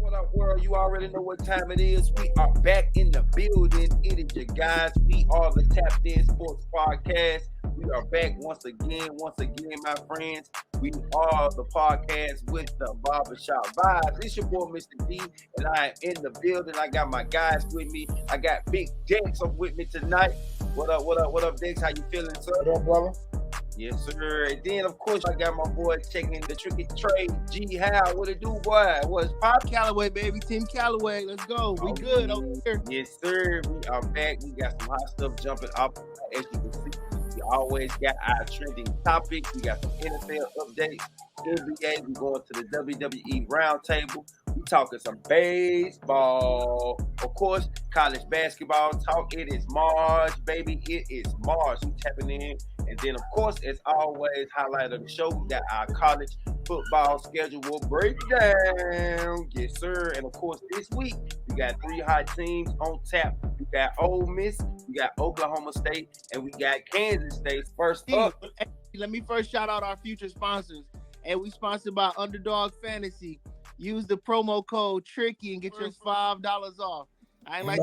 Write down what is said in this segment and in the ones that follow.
What up, world? You already know what time it is. We are back in the building. It is your guys. We are the Tapped In Sports Podcast. We are back once again, my friends. We are the podcast with the barbershop vibes. It's your boy, Mr. D, and I am in the building. I got my guys with me. I got Big Dex up with me tonight. What up, Dex? How you feeling, sir? What up, brother? Yes, sir. And then, of course, I got my boy checking the tricky trade. G, how? What it do, boy? What's pop? Callaway, baby. Team Callaway. Let's go. We good over here. Yes, sir. We are back. We got some hot stuff jumping up. As you can see, we always got our trending topics. We got some NFL updates, NBA. We going to the WWE roundtable. We talking some baseball. Of course, college basketball talk. It is March, baby. It is March. We tapping in. And then, of course, as always, highlight of the show, we got our college football schedule breakdown. Yes, sir. And, of course, this week, we got 3 hot teams on tap. We got Ole Miss, we got Oklahoma State, and we got Kansas State. First up. Let me first shout out our future sponsors. And we sponsored by Underdog Fantasy. Use the promo code TRICKY and get your $5 off. I ain't like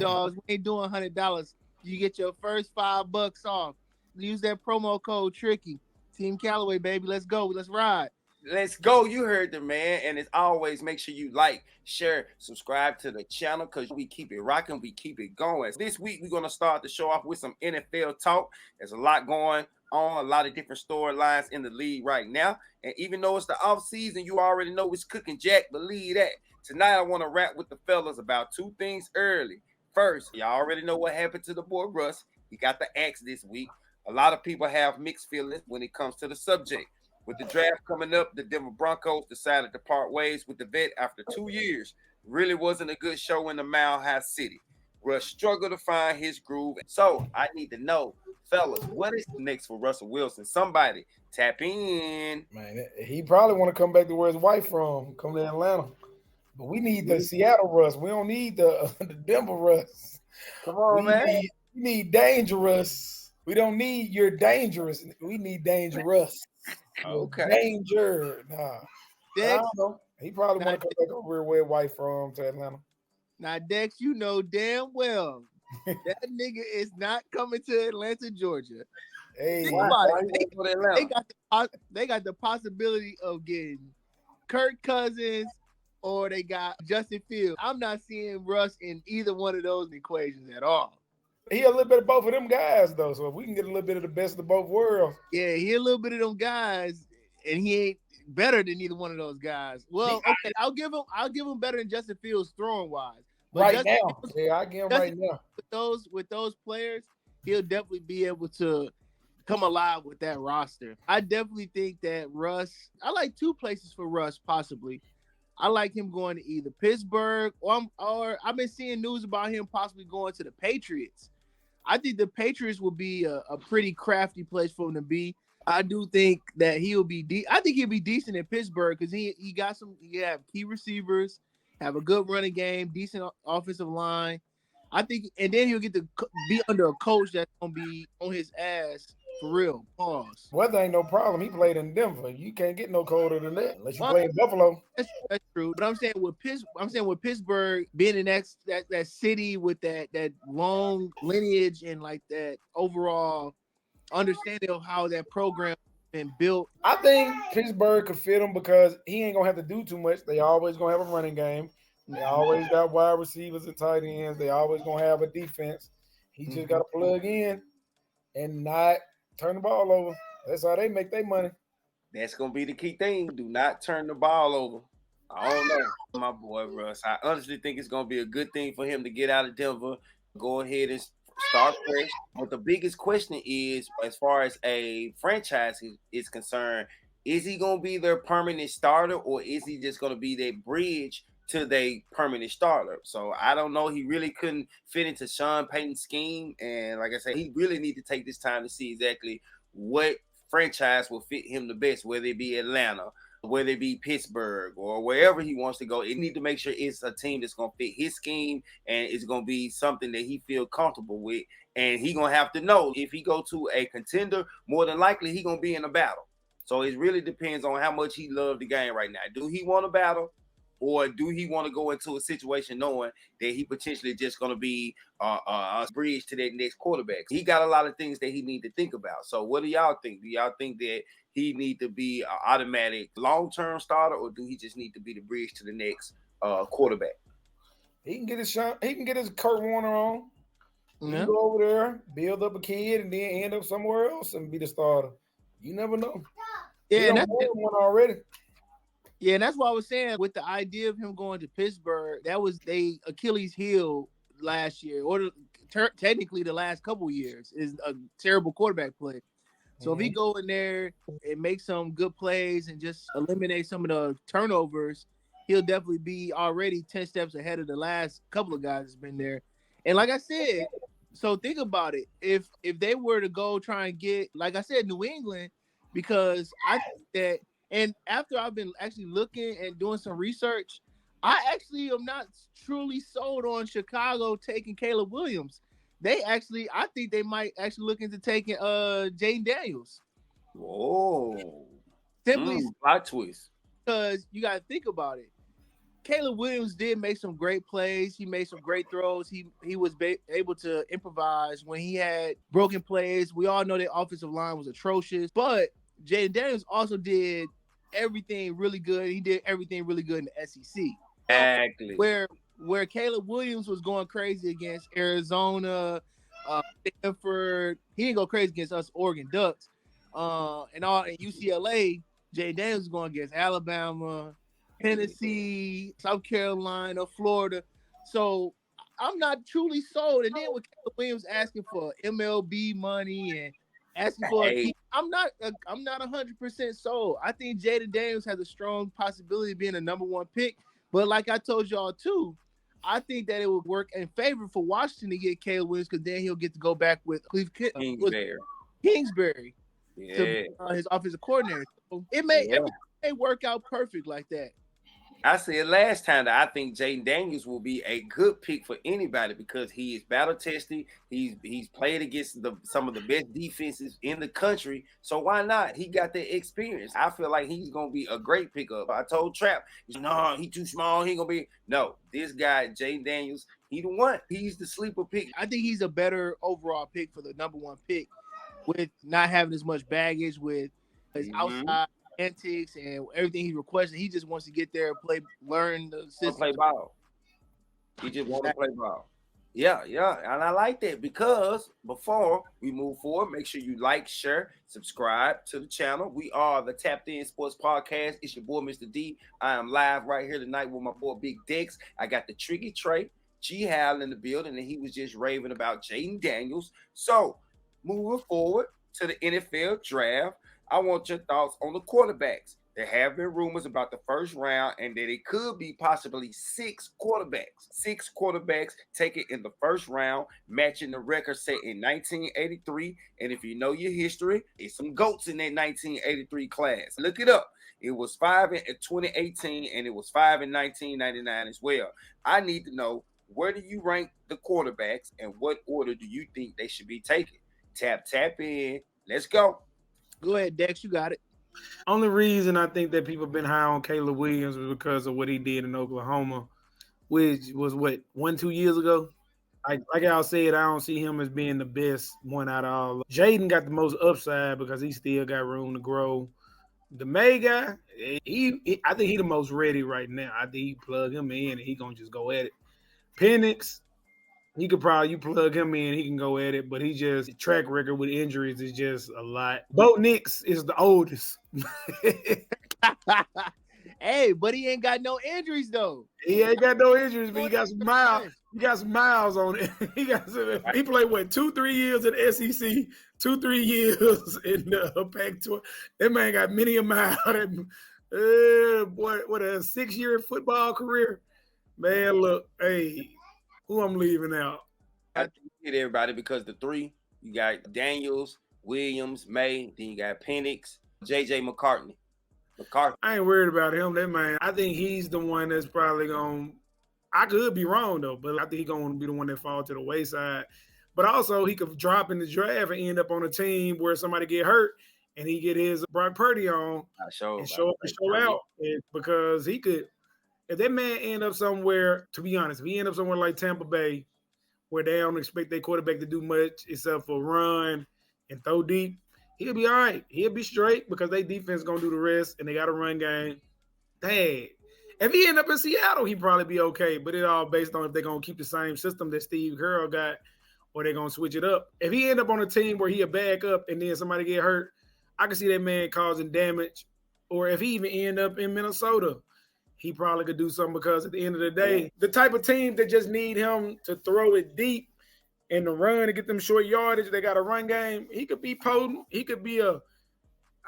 dogs. We ain't doing $100. You get your first $5 off. Use that promo code TRICKY. Team Callaway, baby. Let's go. Let's ride. Let's go. You heard the man. And as always, make sure you like, share, subscribe to the channel because we keep it rocking. We keep it going. This week, we're going to start the show off with some NFL talk. There's a lot going on, a lot of different storylines in the league right now. And even though it's the off season, you already know it's cooking jack. Believe that. Tonight, I want to rap with the fellas about 2 things early. First, y'all already know what happened to the boy Russ. He got the axe this week. A lot of people have mixed feelings when it comes to the subject. With the draft coming up, the Denver Broncos decided to part ways with the vet after 2 years. Really wasn't a good show in the Mile High City. Russ struggled to find his groove. So I need to know, fellas, what is next for Russell Wilson? Somebody tap in. Man, he probably want to come back to where his wife from, come to Atlanta. But we need the Seattle Russ. We don't need the Denver Russ. Come on, man. We need dangerous. We don't need your dangerous. We need dangerous. Okay. Danger. Nah. Dex, I don't know. He probably want to come back over where his wife from to Atlanta. now, Dex, you know damn well that nigga is not coming to Atlanta, Georgia. Hey, Think about it. They got the possibility of getting Kirk Cousins or they got Justin Fields. I'm not seeing Russ in either one of those equations at all. he a little bit of both of them guys, though. So if we can get a little bit of the best of both worlds. Yeah, he a little bit of them guys, and he ain't better than either one of those guys. Well, okay, I'll give him better than Justin Fields throwing wise. But Right Justin now. Fields, Yeah, I get him right now. with those players, he'll definitely be able to come alive with that roster. I definitely think that Russ, I like 2 places for Russ possibly. I like him going to either Pittsburgh or I've been seeing news about him possibly going to the Patriots. I think the Patriots will be a pretty crafty place for him to be. I do think that he'll be I think he'll be decent in Pittsburgh because he have key receivers, have a good running game, decent offensive line. I think, and then he'll get to be under a coach that's gonna be on his ass for real. Pause. Weather ain't no problem. He played in Denver. You can't get no colder than that unless you play in Buffalo. That's true. But I'm saying with Pittsburgh being in that city with that long lineage and like that overall understanding of how that program been built. I think Pittsburgh could fit him because he ain't gonna have to do too much. They always gonna have a running game. They always got wide receivers and tight ends. They always gonna have a defense. He just gotta plug in and not turn the ball over. That's how they make their money. That's going to be the key thing. Do not turn the ball over. I don't know, my boy Russ. I honestly think it's going to be a good thing for him to get out of Denver, go ahead and start fresh. But the biggest question is, as far as a franchise is concerned, is he going to be their permanent starter or is he just going to be their bridge to their permanent starter? So I don't know. He really couldn't fit into Sean Payton's scheme. And like I said, he really need to take this time to see exactly what franchise will fit him the best, whether it be Atlanta, whether it be Pittsburgh or wherever he wants to go. It need to make sure it's a team that's going to fit his scheme and it's going to be something that he feel comfortable with. And he going to have to know if he go to a contender, more than likely he going to be in a battle. So it really depends on how much he loves the game right now. Do he want a battle or do he want to go into a situation knowing that he potentially just going to be a bridge to that next quarterback? He got a lot of things that he need to think about. So what do y'all think? Do y'all think that he need to be an automatic long-term starter, or do he just need to be the bridge to the next quarterback? He can get his shot. He can get his Kurt Warner on. He Yeah. can go over there, build up a kid, and then end up somewhere else and be the starter. You never know. He Yeah, and don't have one already. yeah, and that's what I was saying with the idea of him going to Pittsburgh. That was they Achilles heel last year, or technically the last couple years is a terrible quarterback play. So if he go in there and make some good plays and just eliminate some of the turnovers, he'll definitely be already 10 steps ahead of the last couple of guys that's been there. And like I said, so think about it. If they were to go try and get, like I said, New England, because I think that, and after I've been actually looking and doing some research, I actually am not truly sold on Chicago taking Caleb Williams. I think they might actually look into taking Jaden Daniels. Whoa. Simply Plot twist. because you gotta think about it. Caleb Williams did make some great plays. He made some great throws. He was able to improvise when he had broken plays. We all know the offensive line was atrocious, but Jaden Daniels also did everything really good. He did everything really good in the SEC. Exactly. Where Caleb Williams was going crazy against Arizona, Stanford, he didn't go crazy against us Oregon Ducks, and UCLA. Jaden Daniels was going against Alabama, Tennessee, South Carolina, Florida. So I'm not truly sold. And then with Caleb Williams asking for MLB money and asking for I'm not 100% sold. I think Jaden Daniels has a strong possibility of being a number one pick. But like I told y'all too, I think that it would work in favor for Washington to get Caleb Williams because then he'll get to go back with Kingsbury to be his offensive coordinator. So everything may work out perfect like that. I said last time that I think Jaden Daniels will be a good pick for anybody because he is battle tested. He's played against some of the best defenses in the country. So why not? He got that experience. I feel like he's gonna be a great pickup. I told Trap, no, he too small. He gonna be no. This guy Jaden Daniels, he the one. He's the sleeper pick. I think he's a better overall pick for the number one pick with not having as much baggage with his outside antics and everything he's requesting. He just wants to get there, learn the system. Play ball. He just want to play ball. Yeah. And I like that because before we move forward, make sure you like, share, subscribe to the channel. We are the Tapped In Sports Podcast. It's your boy, Mr. D. I am live right here tonight with my boy, Big Dex. I got the Tricky Trey, G. Hal in the building, and he was just raving about Jaden Daniels. So, moving forward to the NFL draft, I want your thoughts on the quarterbacks. There have been rumors about the first round and that it could be possibly 6 quarterbacks. 6 quarterbacks taken in the first round, matching the record set in 1983. And if you know your history, it's some GOATs in that 1983 class. Look it up. It was 5 in 2018 and it was 5 in 1999 as well. I need to know, where do you rank the quarterbacks and what order do you think they should be taken? Tap in. Let's go. Go ahead, Dex. You got it. Only reason I think that people have been high on Caleb Williams was because of what he did in Oklahoma, which was 1-2 years ago. Like I said, I don't see him as being the best one out of all. Jaden got the most upside because he still got room to grow. The May guy, I think he the most ready right now. I think you plug him in and he gonna just go at it. Penix, you plug him in, he can go at it, but he just track record with injuries is just a lot. Bo Nix is the oldest. Hey, but he ain't got no injuries though. He ain't got no injuries, but he got some miles. He got some miles on it. He played 2-3 years in the SEC, 2-3 years in the Pac-12. That man got many a mile. What a 6-year football career. Man, look, hey, who I'm leaving out? I think you get everybody because the 3, you got Daniels, Williams, May, then you got Penix, J.J. McCarthy. I ain't worried about him. That man, I think he's the one that's probably going to, I could be wrong though, but I think he's going to be the one that falls to the wayside. But also he could drop in the draft and end up on a team where somebody get hurt and he get his Brock Purdy on and show up and show out because he could If that man end up somewhere, to be honest, if he end up somewhere like Tampa Bay, where they don't expect their quarterback to do much except for run and throw deep, he'll be all right. He'll be straight because their defense gonna do the rest, and they got a run game. Dang. If he end up in Seattle, he'd probably be okay. But it all based on if they're gonna keep the same system that Steve Carroll got, or they're gonna switch it up. If he end up on a team where he'll back up and then somebody get hurt, I can see that man causing damage. Or if he even end up in Minnesota, he probably could do something because at the end of the day, the type of team that just need him to throw it deep and to run and get them short yardage, they got a run game. He could be potent. He could be a,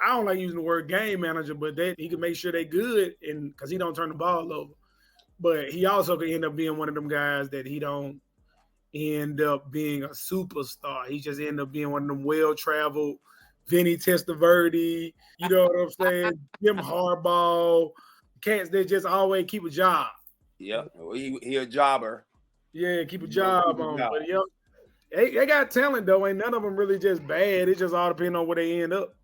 I don't like using the word game manager, but he can make sure they good, and because he don't turn the ball over. But he also could end up being one of them guys that he don't end up being a superstar. He just end up being one of them well-traveled Vinny Testaverde, you know what I'm saying? Jim Harbaugh, cats that just always keep a job. Yeah, he a jobber. Yeah, keep a job on. But yep, they got talent though. Ain't none of them really just bad. It just all depends on where they end up.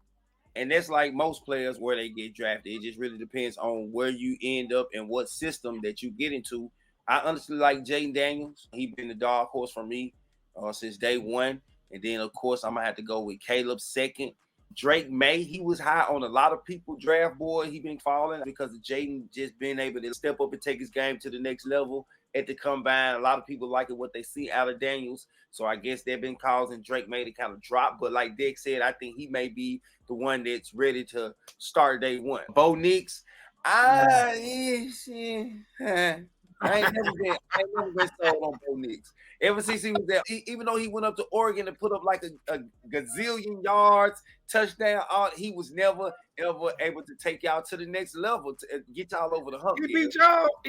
And that's like most players where they get drafted. It just really depends on where you end up and what system that you get into. I honestly like Jaden Daniels. He been the dark horse for me since day one. And then, of course, I'm going to have to go with Caleb second. Drake May, he was high on a lot of people draft board. He been falling because of Jaden just being able to step up and take his game to the next level at the combine. A lot of people liking what they see out of Daniels. So I guess they've been causing Drake May to kind of drop. But like Dick said, I think he may be the one that's ready to start day one. Bo Nix, I ain't never been sold on Bo Nix. Ever since he was there, even though he went up to Oregon and put up like a gazillion yards, touchdown, he was never ever able to take y'all to the next level to get y'all over the hump. He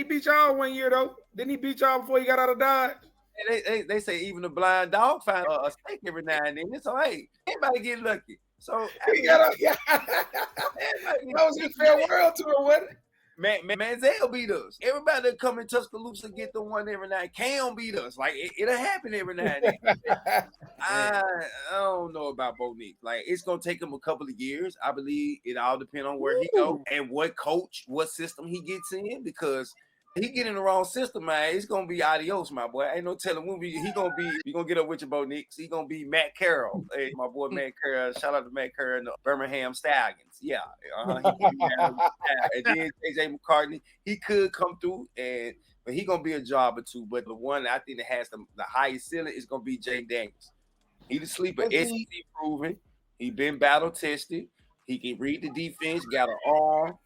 beat y'all 1 year though. Didn't he beat y'all before he got out of Dodge? They say even a blind dog find a snake every now and then. So hey, everybody get lucky. So that was his farewell to it, wasn't it? Manziel beat us. Everybody that come in Tuscaloosa get the one every night. Cam beat us. Like it'll happen every now and then. I don't know about Bo Nix. Like it's gonna take him a couple of years. I believe it all depends on where he goes and what coach, what system he gets in. Because he get in the wrong system, man, it's gonna be adios, my boy. Ain't no telling when he gonna get up with your Bo Nix. He gonna be Matt Carroll. Hey, my boy Matt Carroll. Shout out to Matt Carroll and the Birmingham Stallions. Yeah. And then JJ McCartney, he could come through but he gonna be a job or two. But the one I think that has the highest ceiling is gonna be Jaden Daniels. He the sleeper. SEC proven. He been battle tested. He can read the defense, got an arm.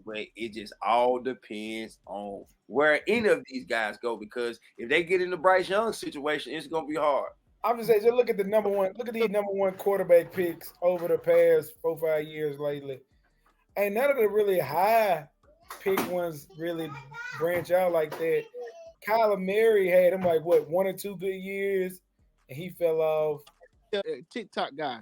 But it just all depends on where any of these guys go, because if they get in the Bryce Young situation, it's gonna be hard. I'm just saying, just look at the number one. Look at these number one quarterback picks over the past 4-5 years lately. Ain't none of the really high pick ones really branch out like that. Kyler Murray had him like 1 or 2 good years, and he fell off. TikTok guy.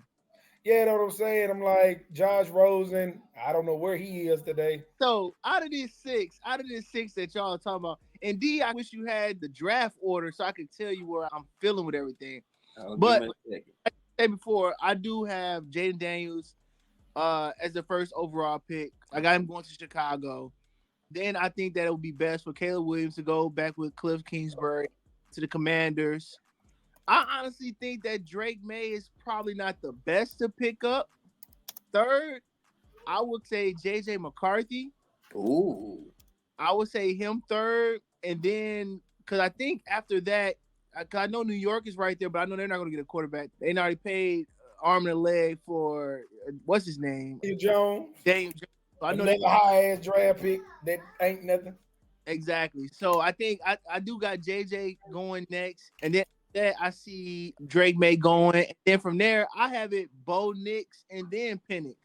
Yeah, you know what I'm saying? I'm like, Josh Rosen, I don't know where he is today. So out of these six that y'all are talking about, and D, I wish you had the draft order so I could tell you where I'm feeling with everything. But like I said before, I do have Jaden Daniels as the first overall pick. I got him going to Chicago. Then I think that it would be best for Caleb Williams to go back with Cliff Kingsbury to the Commanders. I honestly think that Drake May is probably not the best to pick up. Third, I would say JJ McCarthy. Ooh. I would say him third. And then, because I think after that, I know New York is right there, but I know they're not going to get a quarterback. They already paid arm and a leg for, what's his name? Daniel Jones. Daniel Jones. So I know a high-ass draft pick that ain't nothing. Exactly. So I think I do got JJ going next. And then that I see Drake May going, and then from there I have it Bo Nix and then Penix.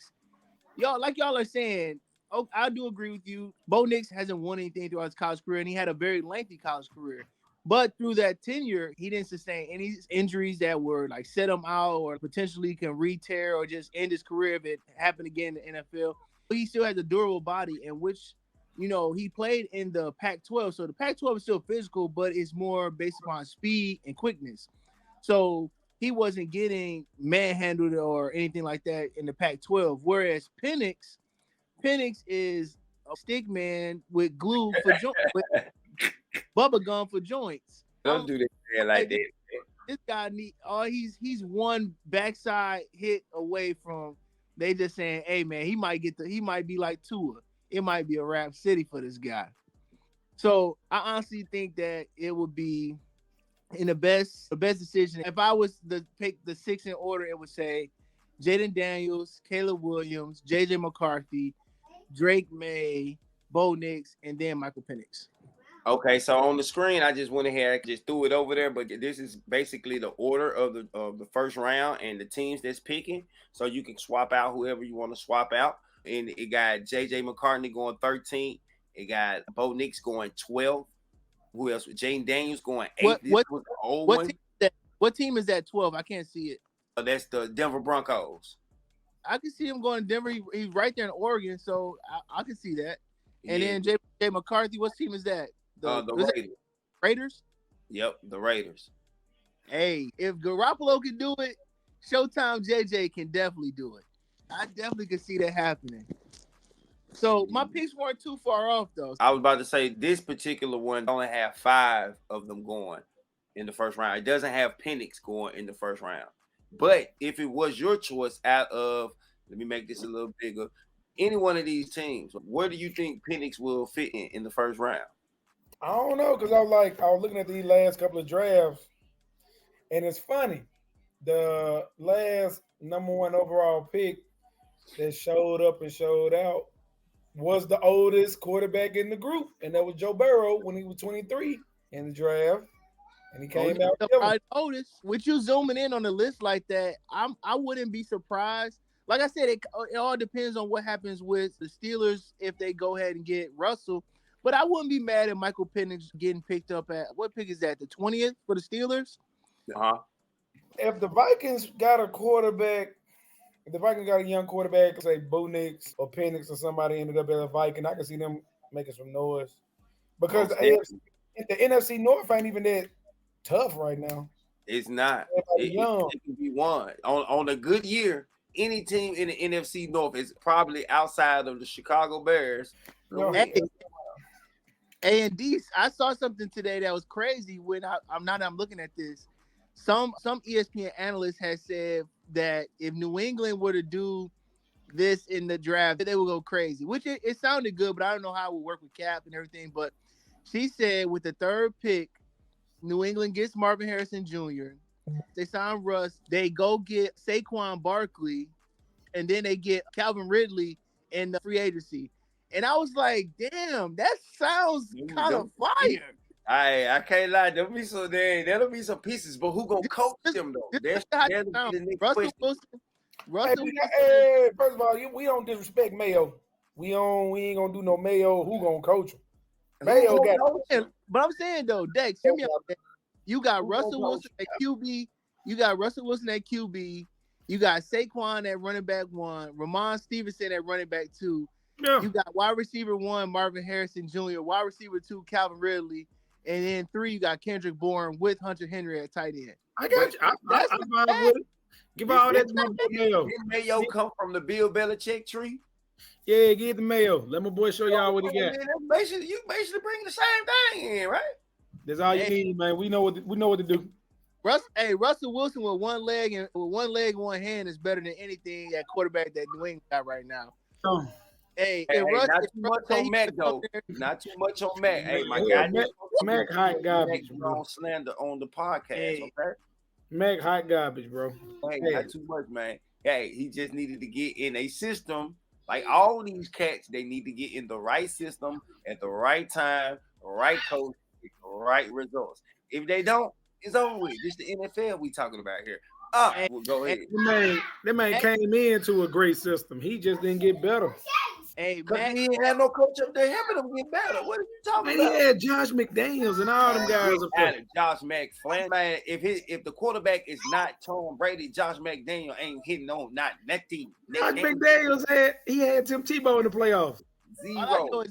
Y'all are saying, oh, I do agree with you. Bo Nix hasn't won anything throughout his college career, and he had a very lengthy college career. But through that tenure, he didn't sustain any injuries that were like set him out or potentially can re-tear or just end his career if it happened again in the NFL. But he still has a durable body, in which he played in the Pac-12. So the Pac-12 is still physical, but it's more based upon speed and quickness. So he wasn't getting manhandled or anything like that in the Pac-12. Whereas Penix is a stick man with glue for with bubble gum for joints. Don't do that man like that. This guy he's one backside hit away from they just saying, hey man, he might be like Tua. It might be a rap city for this guy. So I honestly think that it would be in the best decision. If I was to pick the 6 in order, it would say Jaden Daniels, Caleb Williams, JJ McCarthy, Drake May, Bo Nix, and then Michael Penix. Okay, so on the screen, I just went ahead, just threw it over there, but this is basically the order of the first round and the teams that's picking. So you can swap out whoever you want to swap out. And it got JJ McCartney going 13th. It got Bo Nix going 12th. Who else? Jane Daniels going 8th. What team is that 12? I can't see it. That's the Denver Broncos. I can see him going to Denver. He's right there in Oregon, so I can see that. And then J. McCarthy, what team is that? The Raiders. Raiders? Yep, the Raiders. Hey, if Garoppolo can do it, Showtime JJ can definitely do it. I definitely can see that happening. So my picks weren't too far off, though. I was about to say this particular one only have 5 of them going in the first round. It doesn't have Penix going in the first round. But if it was your choice out of, let me make this a little bigger, any one of these teams, where do you think Penix will fit in the first round? I don't know, because I was looking at these last couple of drafts, and it's funny. The last number 1 overall pick that showed up and showed out was the oldest quarterback in the group, and that was Joe Burrow when he was 23 in the draft, and he came out. I noticed with you zooming in on the list like that, I wouldn't be surprised. Like I said, it all depends on what happens with the Steelers if they go ahead and get Russell. But I wouldn't be mad at Michael Penix getting picked up at, what pick is that, the 20th for the Steelers? If the Vikings got a quarterback, if the Vikings got a young quarterback, say Bo Nix or Penix or somebody ended up as a Viking, I can see them making some noise. Because the NFC North ain't even that tough right now. It's not. It can be won. On a good year, any team in the NFC North is probably outside of the Chicago Bears. A&D, I saw something today that was crazy when I'm looking at this. Some ESPN analysts had said that if New England were to do this in the draft, they would go crazy, which it sounded good, but I don't know how it would work with cap and everything. But she said with the 3rd pick, New England gets Marvin Harrison Jr., they sign Russ, they go get Saquon Barkley, and then they get Calvin Ridley in the free agency. And I was like, damn, that sounds kind of fire. I can't lie. There'll be some pieces, but who gonna coach them though? Russell Wilson. First of all, we don't disrespect Mayo. We ain't gonna do no Mayo. Who gonna coach him? Mayo got. But I'm saying though, Dex, hear me out. You got Russell Wilson at QB. You got Saquon at running back 1, Ramon Stevenson at running back 2. Yeah. You got wide receiver 1, Marvin Harrison Jr., wide receiver 2, Calvin Ridley, and then 3, you got Kendrick Bourne with Hunter Henry at tight end. I got you. I'm with it. Give all that to my boy Mayo. Did Mayo come from the Bill Belichick tree? Yeah, get the Mayo. Let my boy show y'all what he got. You basically bring the same thing in, right? That's all you need, man. We know what to do. Russell Wilson with one leg and one hand is better than anything at quarterback that New England got right now. Not too much on Mac though. Not too much on Mac. Hey, my guy, Mac hot garbage. Wrong slander on the podcast. Okay. Mac hot garbage, bro. Hey, not too much, man. Hey, he just needed to get in a system. Like all these cats, they need to get in the right system at the right time, the right coach, the right results. If they don't, it's over with. This the NFL we talking about here. We'll go ahead. That man came into a great system. He just didn't get better. Hey, man, he ain't had no coach up there helping him get better. What are you talking about? He had Josh McDaniels and all them guys up there. Josh McFlynn, man. If the quarterback is not Tom Brady, Josh McDaniel ain't hitting on nothing. Josh McDaniels had Tim Tebow in the playoffs. 0.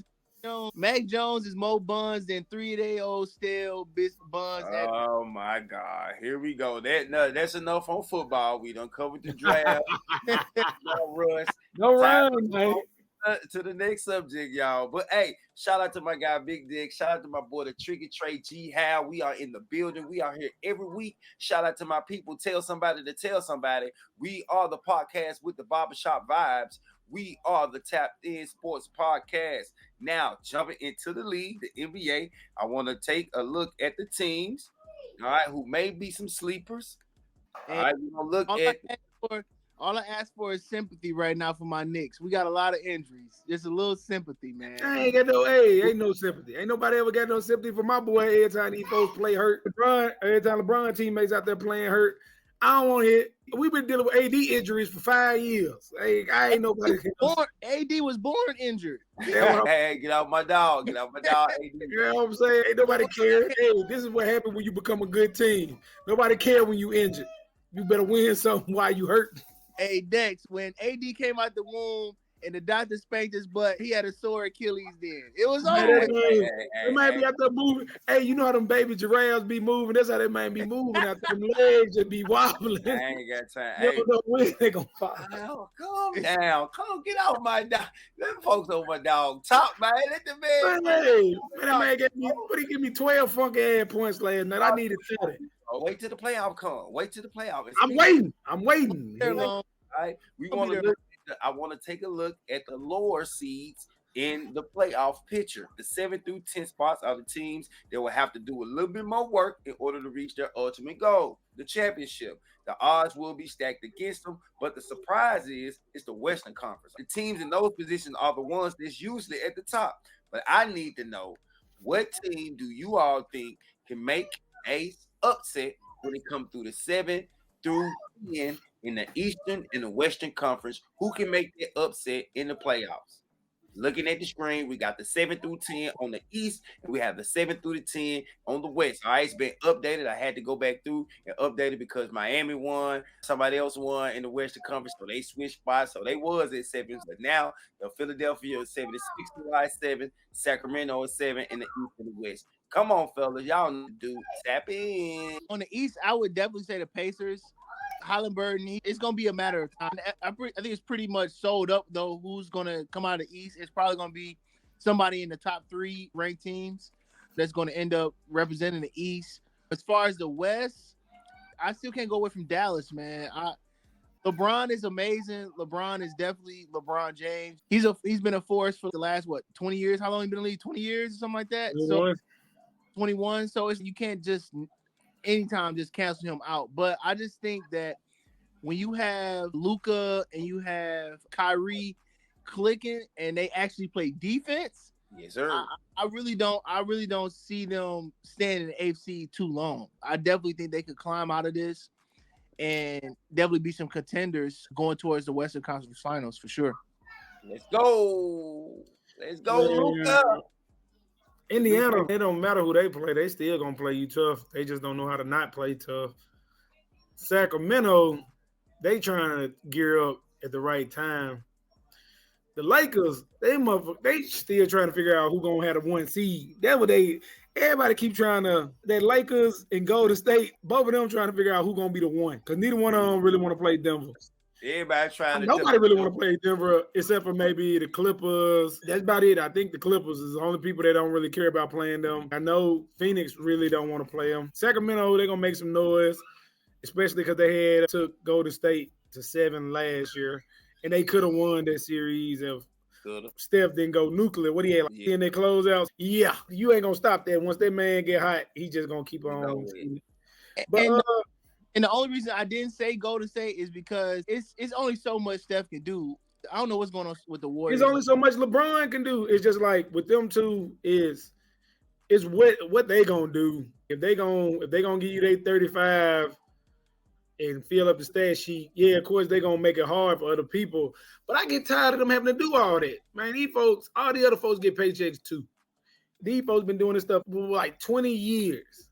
Mac Jones is more buns than 3 day old stale buns. Oh my God! Here we go. That's enough on football. We done covered the draft. No Russ. No run, man. to the next subject, y'all. But hey, shout out to my guy Big Dick. Shout out to my boy the Tricky Trey G Hal. We are in the building. We are here every week. Shout out to my people. Tell somebody to tell somebody. We are the podcast with the barbershop vibes. We are the Tapped In Sports Podcast. Now, jumping into the league, the NBA, I want to take a look at the teams, all right, who may be some sleepers. All right, we're going to look all at. all I ask for is sympathy right now for my Knicks. We got a lot of injuries. Just a little sympathy, man. I ain't got no, ain't no sympathy. Ain't nobody ever got no sympathy for my boy every time these folks play hurt. Every time LeBron teammates out there playing hurt, I don't want to hit. We've been dealing with AD injuries for 5 years. I ain't nobody. AD was born injured. Hey, get out my dog. Get out my dog. AD. You know what I'm saying? Ain't nobody care. Hey, this is what happens when you become a good team. Nobody care when you injured. You better win something while you hurt. Hey, Dex, when AD came out the womb and the doctor spanked his butt, he had a sore Achilles then. It was over. They might be out there moving. Hey, you know how them baby giraffes be moving? That's how they might be moving out there. Them legs just be wobbling. I ain't got time. You don't know when they gonna fall. Calm down. Come get off my dog. Them folks over my dog. Talk, man. Let the man. Hey, that man gave me, what he give me 12 funky ass points last night. I needed 30. Wait till the playoff come. Wait till the playoff. I'm waiting. All right. We want to look. I want to take a look at the lower seeds in the playoff picture. The 7 through 10 spots are the teams that will have to do a little bit more work in order to reach their ultimate goal, the championship. The odds will be stacked against them, but the surprise is it's the Western Conference. The teams in those positions are the ones that's usually at the top. But I need to know, what team do you all think can make a upset when it comes through the 7 through 10 in the Eastern and the Western Conference? Who can make that upset in the playoffs? Looking at the screen, we got the 7 through 10 on the East, and we have the 7 through the 10 on the West. All right, it's been updated. I had to go back through and update it because Miami won, somebody else won in the Western Conference, so they switched spots. So they was at 7, but now the Philadelphia is 76 to 7, Sacramento is 7, and the East and the West. Come on, fellas, y'all need to tap in. On the East, I would definitely say the Pacers. Halliburton, it's going to be a matter of time. I think it's pretty much sold up, though, who's going to come out of the East. It's probably going to be somebody in the top 3 ranked teams that's going to end up representing the East. As far as the West, I still can't go away from Dallas, man. LeBron is amazing. LeBron is definitely LeBron James. He's been a force for the last, 20 years? How long he been in the league? 20 years or something like that? 21. So 21. So you can't just anytime just cancel him out. But I just think that when you have Luka and you have Kyrie clicking and they actually play defense, yes, sir. I really don't see them staying in the AFC too long. I definitely think they could climb out of this and definitely be some contenders going towards the Western Conference Finals for sure. Let's go, Luka. Indiana, it don't matter who they play. They still going to play you tough. They just don't know how to not play tough. Sacramento, they trying to gear up at the right time. The Lakers, they still trying to figure out who going to have the 1 seed. That's what everybody keep trying to, that Lakers and Golden State, both of them trying to figure out who going to be the 1. Because neither one of them really want to play Denver. Everybody trying to. Nobody really want to play Denver except for maybe the Clippers. That's about it. I think the Clippers is the only people that don't really care about playing them. I know Phoenix really don't want to play them. Sacramento, they're gonna make some noise, especially because they took Golden State to 7 last year, and they could have won that series if Steph didn't go nuclear. What he had in their closeouts? Yeah, you ain't gonna stop that. Once that man get hot, he just gonna keep on. But and the only reason I didn't say Golden State is because it's only so much Steph can do. I don't know what's going on with the Warriors. There's only so much LeBron can do. It's just like with them two is what they gonna do. If they gonna give you their 35 and fill up the stat sheet, yeah, of course they gonna make it hard for other people. But I get tired of them having to do all that. Man, these folks, all the other folks get paychecks too. These folks been doing this stuff for like 20 years.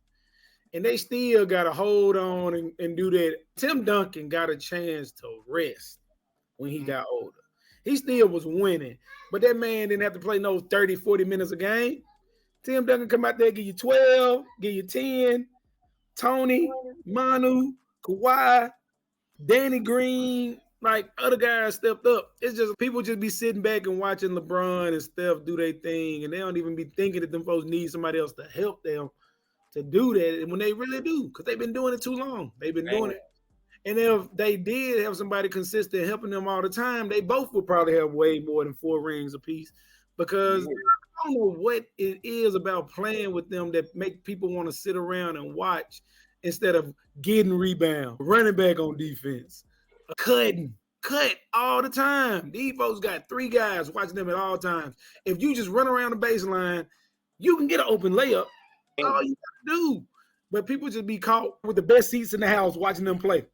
And they still got to hold on and do that. Tim Duncan got a chance to rest when he got older. He still was winning, but that man didn't have to play no 30, 40 minutes a game. Tim Duncan come out there, give you 12, give you 10. Tony, Manu, Kawhi, Danny Green, Like other guys stepped up. It's just people just be sitting back and watching LeBron and Steph do their thing, and they don't even be thinking that them folks need somebody else to help them to do that. And when they really do, because they've been doing it too long. They've been doing it. And if they did have somebody consistent helping them all the time, they both would probably have way more than 4 rings apiece. Because I don't know what it is about playing with them that make people want to sit around and watch instead of getting rebound, running back on defense, cut all the time. These folks got 3 guys watching them at all times. If you just run around the baseline, you can get an open layup. That's all you got to do. But people just be caught with the best seats in the house watching them play.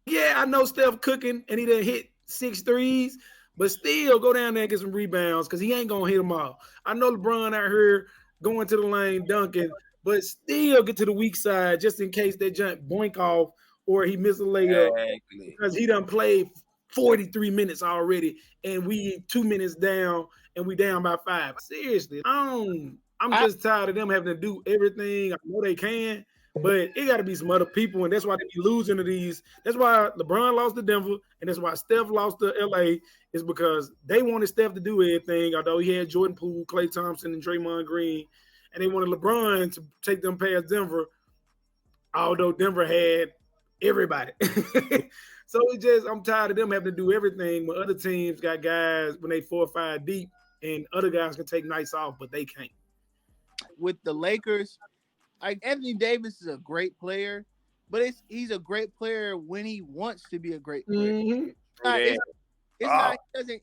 Yeah, I know Steph cooking and he done hit 6 threes, but still go down there and get some rebounds because he ain't going to hit them all. I know LeBron out here going to the lane, dunking, but still get to the weak side just in case they jump boink off or he miss a layup because he done played 43 minutes already and we 2 minutes down and we down by 5. Seriously, I'm just tired of them having to do everything. I know they can, but it got to be some other people, and that's why they be losing to these. That's why LeBron lost to Denver, and that's why Steph lost to LA, is because they wanted Steph to do everything, although he had Jordan Poole, Klay Thompson, and Draymond Green, and they wanted LeBron to take them past Denver, although Denver had everybody. So I'm tired of them having to do everything when other teams got guys when they 4 or 5 deep, and other guys can take nights off, but they can't. With the Lakers, like Anthony Davis is a great player, but he's a great player when he wants to be a great player. Mm-hmm.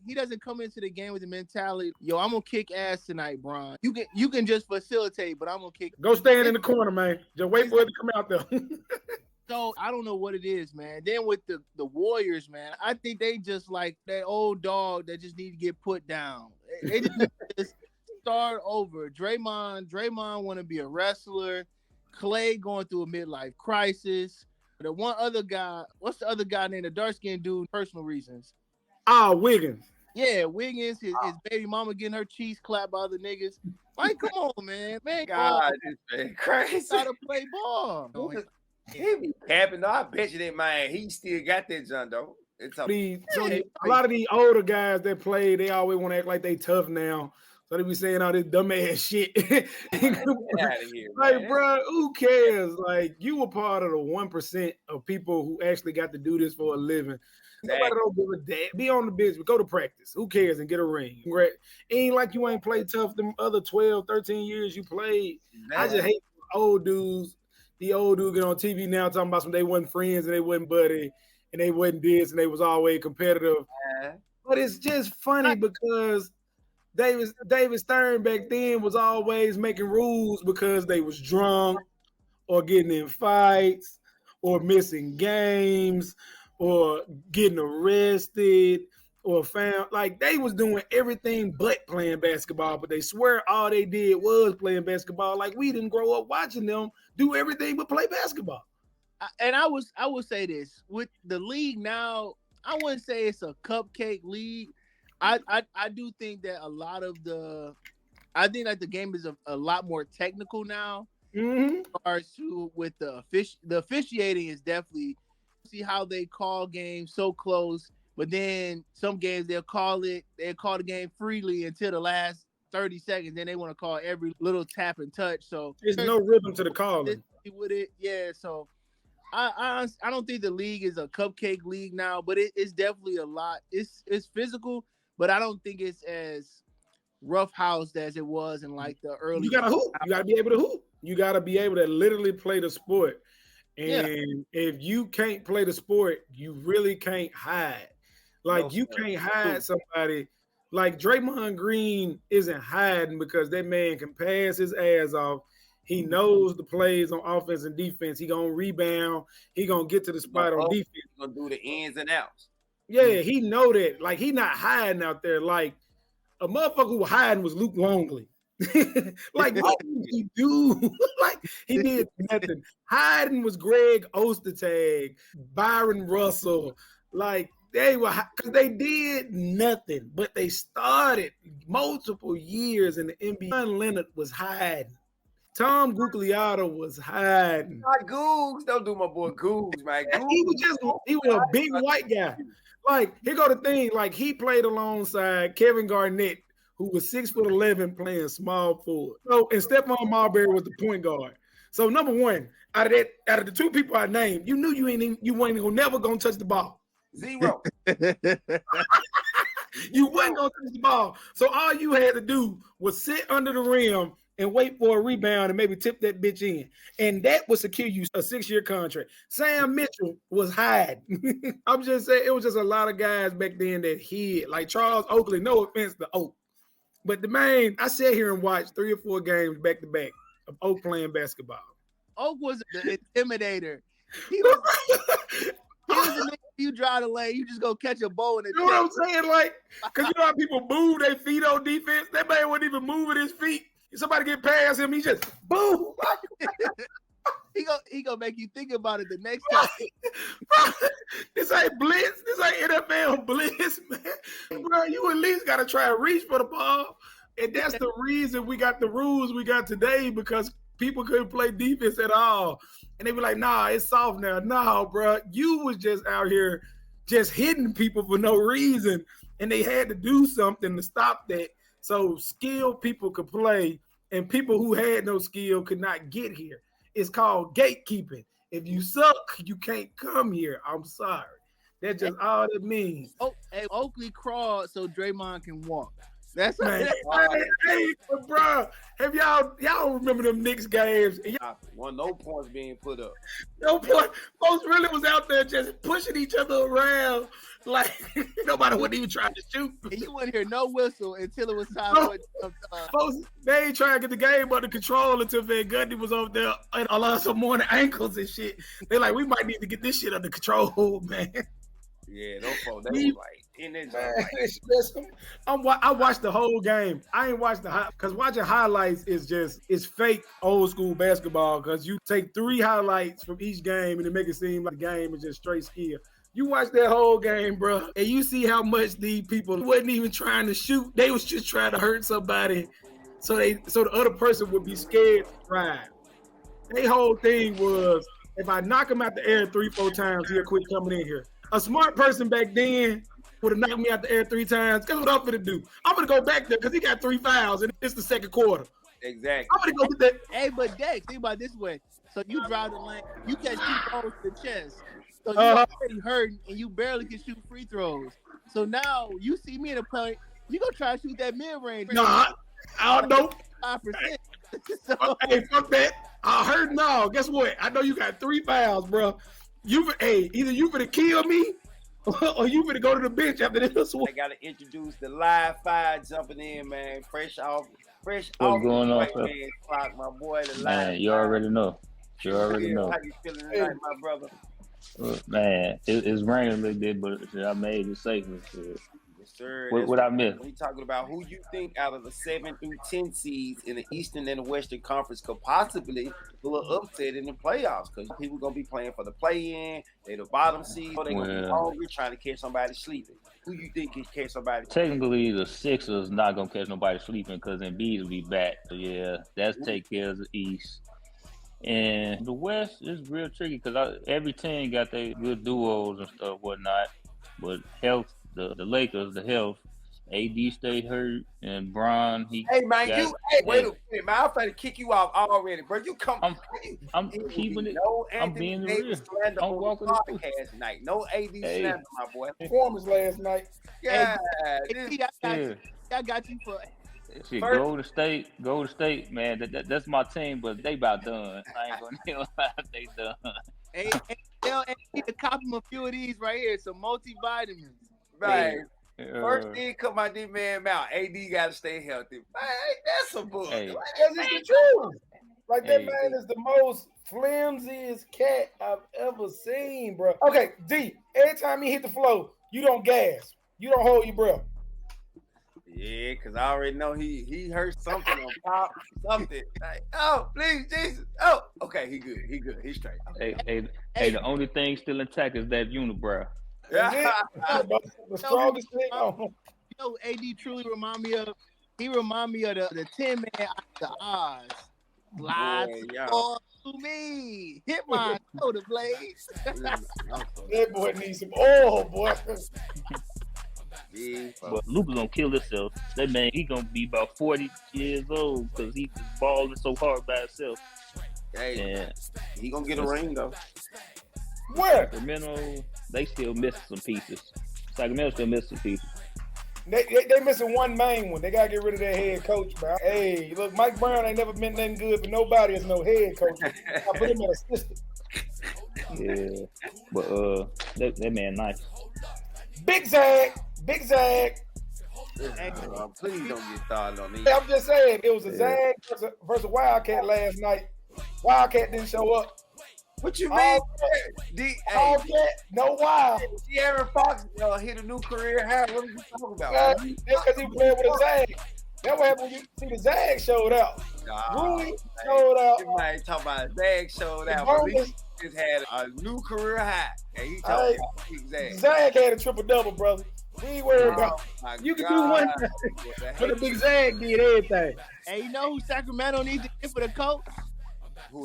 He doesn't come into the game with the mentality, yo, I'm gonna kick ass tonight, Bron. You can just facilitate, but I'm gonna kick. Go stand in the corner, man. Just wait for it to come out there. So I don't know what it is, man. Then with the Warriors, man, I think they just like that old dog that just need to get put down. They just need to start over. Draymond want to be a wrestler. Klay going through a midlife crisis. The one other guy, what's the other guy named the dark skinned dude? Personal reasons. Wiggins. Yeah, Wiggins. His baby mama getting her cheeks clapped by other niggas. Like, come on, man. God, this man crazy. Gotta play ball. He be capping though. I bet you that man, he still got that John though. A lot of these older guys that play, they always want to act like they tough now. So they be saying all this dumbass shit. Get out of here, like, man. bro, who cares? Like, you were part of the 1% of people who actually got to do this for a living. Exactly. Nobody don't give a damn. Be on the bench, but go to practice. Who cares? And get a ring. It ain't like you ain't played tough them other 12, 13 years you played. Man. I just hate old dudes. The old dude get on TV now talking about some they wasn't friends and they wasn't buddy and they wasn't this and they was always competitive. But it's just funny because David Stern back then was always making rules because they was drunk or getting in fights or missing games or getting arrested or found. Like, they was doing everything but playing basketball, but they swear all they did was playing basketball. Like, we didn't grow up watching them do everything but play basketball. And I would say this with the league now, I wouldn't say it's a cupcake league. I do think that I think that the game is a lot more technical now. Mm-hmm. With the officiating is definitely see how they call games so close, but then some games they'll call the game freely until the last 30 seconds. Then they want to call every little tap and touch. So there's no rhythm to the calling with it. Yeah. So I don't think the league is a cupcake league now, but it's definitely a lot. It's physical, but I don't think it's as roughhoused as it was in like the early. You gotta hoop. You gotta be able to hoop. You gotta be able to literally play the sport. And if you can't play the sport, you really can't hide. Like, you can't hide somebody. Like, Draymond Green isn't hiding because that man can pass his ass off. He knows the plays on offense and defense. He gonna rebound. He gonna get to the spot on defense. He gonna do the ins and outs. Yeah, he know that. Like, he not hiding out there. Like, a motherfucker who was hiding was Luke Longley. Like, what did he do? Like, he did nothing. Hiding was Greg Ostertag, Byron Russell. Like, they were, because they did nothing, but they started multiple years in the NBA. Leonard was hiding. Tom Gugliotta was hiding. Not Googs. Don't do my boy Googs, man. He was a big white guy. Like, here go the thing. Like, he played alongside Kevin Garnett, who was 6'11", playing small forward. So, and Stephon Marbury was the point guard. So, number one, out of the two people I named, you knew you weren't never gonna touch the ball. Zero. You wasn't gonna touch the ball. So all you had to do was sit under the rim and wait for a rebound and maybe tip that bitch in. And that would secure you a 6-year contract. Sam Mitchell was hiding. I'm just saying, it was just a lot of guys back then that hid. Like Charles Oakley, no offense to Oak. But the man, I sat here and watched 3 or 4 games back to back of Oak playing basketball. Oak was the intimidator. He was the nigga, you drive the lane, you just go catch a ball in the You know what I'm saying? Like, because you know how people move their feet on defense? That man wasn't even moving his feet. If somebody get past him, he just boom. He gonna make you think about it the next time. This ain't blitz. This ain't NFL blitz, man. Bro, you at least got to try to reach for the ball. And that's the reason we got the rules we got today, because people couldn't play defense at all. And they be like, nah, it's soft now. Nah, bro, you was just out here just hitting people for no reason. And they had to do something to stop that. So skilled people could play and people who had no skill could not get here. It's called gatekeeping. If you suck, you can't come here. I'm sorry. That's just all it means. Oh, hey, Oakley crawled so Draymond can walk. That's Man, hey, bro, have y'all remember them Knicks games? No points being put up. No point. Folks really was out there just pushing each other around like nobody wasn't even trying to shoot. And you wouldn't hear no whistle until it was time for folks, they ain't trying to get the game under control until Van Gundy was over there and Alonzo Mourning ankles and shit. They're like, we might need to get this shit under control, man. Yeah, those folks, they was like in it. I watched the whole game. I ain't watched because watching highlights is fake old school basketball, because you take 3 highlights from each game and it make it seem like the game is just straight skill. You watch that whole game, bro, and you see how much these people wasn't even trying to shoot. They was just trying to hurt somebody so the other person would be scared to drive. Their whole thing was, if I knock him out the air 3-4 times, he'll quit coming in here. A smart person back then would have knocked me out the air 3 times. Guess what I'm going to do? I'm going to go back there because he got 3 fouls and it's the second quarter. Exactly. I'm going to go get that. Hey, but Dex, think about it this way. So you drive the lane, you catch 2 balls to the chest. So you're already hurting and you barely can shoot free throws. So now you see me in a play, you going to try to shoot that mid-range. Nah, I don't know. 5%. Hey, fuck that. I heard no. Guess what? I know you got 3 fouls, bro. Either you finna kill me or you finna go to the bench after this one. I gotta introduce the live fire jumping in, man. Fresh off. What's going on, man. Clock, my boy. The man, live you already know. You already know. How you feeling tonight, my brother? Man, it's raining a little bit, but I made it safer. Yes, sir. What I missed? We talking about who you think out of the 7 through 10 seeds in the Eastern and the Western Conference could possibly pull an upset in the playoffs, because people gonna be playing for the play-in. They're the bottom seed. They're gonna be hungry, trying to catch somebody sleeping. Who you think can catch somebody? Technically, the Sixers not gonna catch nobody sleeping because Embiid will be back. So yeah, that's take care of the East. And the West is real tricky because every team got their good duos and stuff, whatnot. But health, the Lakers, the health, AD stayed hurt, and Bron, wait a minute, man. I'm trying to kick you off already, bro. You come. I'm keeping it. No I'm being real. I'm walking the podcast tonight. No AD slander, my boy. Performance last night. Yeah. I got you for. Shit, Golden State, man. That's my team, but they about done. I ain't gonna lie, they done. Hey, tell AD to cop him a few of these right here, some multivitamins. Right. First thing come out this man mouth. AD gotta stay healthy. Man, that's a book. That's the truth. Like that man is the most flimsiest cat I've ever seen, bro. Okay, D. Every time he hit the floor, you don't gas. You don't hold your breath. Yeah, because I already know he heard something on top, something. Like, oh, please, Jesus. Oh, okay, he good. He's straight. Hey, the only thing still intact is that unibrow. Yeah. The strongest thing. You know, AD truly remind me of the 10 man out of the Oz. Slide Boy, y'all. on to me. Hit my shoulder blades. That boy needs some oil, boy. Yeah, But Luka's gonna kill himself. That man, he gonna be about 40 years old because he's balling so hard by himself. hey, And he gonna get a ring though. Where? Sacramento, they still missing some pieces. Sacramento still missing some pieces. They missing one main one. They gotta get rid of their head coach, man. Hey, look, Mike Brown ain't never been nothing good for nobody as no head coach. I put him at assistant. Yeah, but that man nice. Big Zag. Hey, Please don't get started on these. I'm just saying, it was a Zag versus Wildcat last night. Wildcat didn't show up. What you mean? Wildcat, no wild. De'Aaron Fox hit a new career high. What are you talking about? That's because he was playing with a Zag. That's what happened when you see the Zag showed out. Rui showed out. You might talk about Zag showed out, but he just had a new career high. And he talking about Big Zag. Zag had a triple-double, brother. We ain't worried about you can do one thing. But the Big Zag did everything. Hey, you know who Sacramento needs to get for the coach?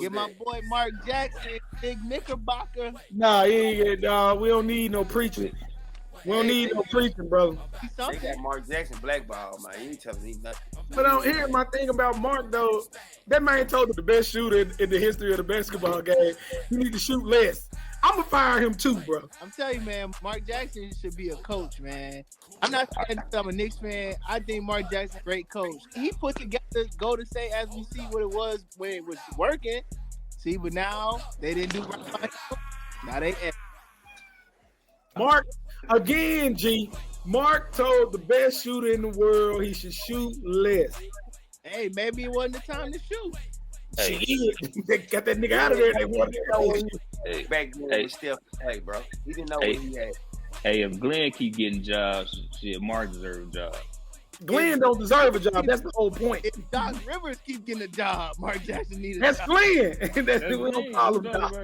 Get my boy Mark Jackson, Big Knickerbocker. Nah, we don't need no preaching. We don't need no preaching, brother. They got Mark Jackson blackball, man. You ain't telling me nothing. But here's my thing about Mark, though. That man told the best shooter in the history of the basketball game, you need to shoot less. I'm going to fire him too, bro. I'm telling you, man, Mark Jackson should be a coach, man. I'm not saying I'm a Knicks fan. I think Mark Jackson's a great coach. He put together Golden State as we see what it was when it was working. See, but now they didn't do right by him. Now they Mark, again, G, Mark told the best shooter in the world he should shoot less. Hey, maybe it wasn't the time to shoot. Hey. They got that nigga out of there. They wanted to Back then, he still play, bro. He didn't know what he had. Hey, if Glenn keep getting jobs, shit, Mark deserves a job. Glenn don't deserve a job. That's the whole point. If Doc Rivers keep getting a job, Mark Jackson needs a That's job. Glenn. We don't call him Doc.